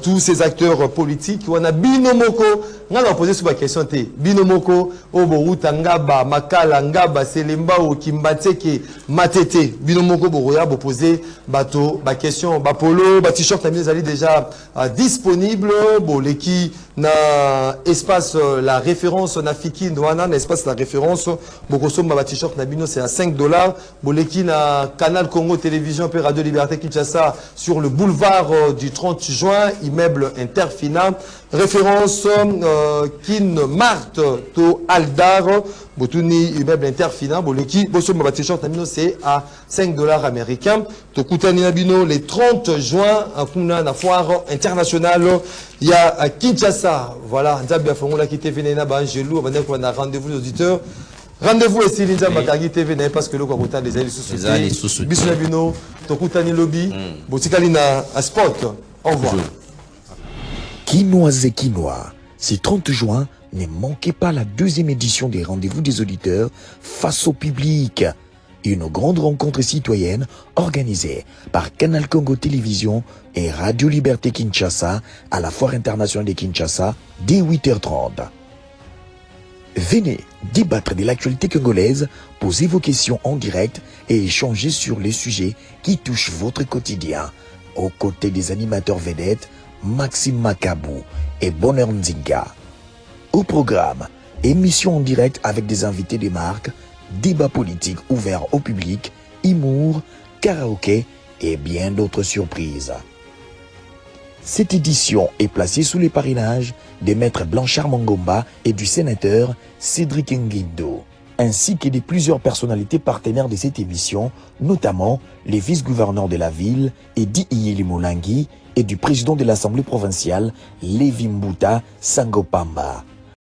tous ces acteurs politiques. On a Binomoko. On a posé sur la question. Binomoko, Oboruta, Ngaba, Makala, Ngaba, Selemba, Kimbateke, Matete. Binomoko, Boroya, posé bateau, question, polo, t-shirt, les déjà disponible. Bon, l'équipe na espace la référence na fiki douana na espace la référence bokoso ma t-shirt na bino c'est à $5. Boleki na Canal Congo Télévision et Radio Liberté Kinshasa sur le boulevard du 30 juin, immeuble Interfina, référence Kin Mart to Aldar Botuni immeuble Interfina. Boleki boso ma t-shirt na bino c'est à $5 américains. To Koutani na bino les 30 juin à Kuna na foire internationale. Il y a à Kinshasa, voilà, Nzabia Fongola qui TV Nena Bangelou, on a rendez-vous les auditeurs. Rendez-vous ici, Linza Makagi TV, parce que le Kokota des ailes sous Bisonabino, Tokutani Lobby, Botikalina à Spot. Au revoir. Quinois et Quinois, ce 30 juin, ne manquez pas la deuxième édition des rendez-vous des auditeurs face au public. Une grande rencontre citoyenne organisée par Canal Congo Télévision et Radio Liberté Kinshasa à la Foire internationale de Kinshasa dès 8h30. Venez débattre de l'actualité congolaise, poser vos questions en direct et échanger sur les sujets qui touchent votre quotidien. Aux côtés des animateurs vedettes, Maxime Makabou et Bonheur Nzinga. Au programme, émission en direct avec des invités des marques, débat politique ouvert au public, humour, karaoké et bien d'autres surprises. Cette édition est placée sous les parrainages des maîtres Blanchard Mangomba et du sénateur Cédric Nguindo, ainsi que de plusieurs personnalités partenaires de cette émission, notamment les vice-gouverneurs de la ville, Edi Iyeli Molangi, et du président de l'Assemblée provinciale, Lévi Mbuta Sangopamba.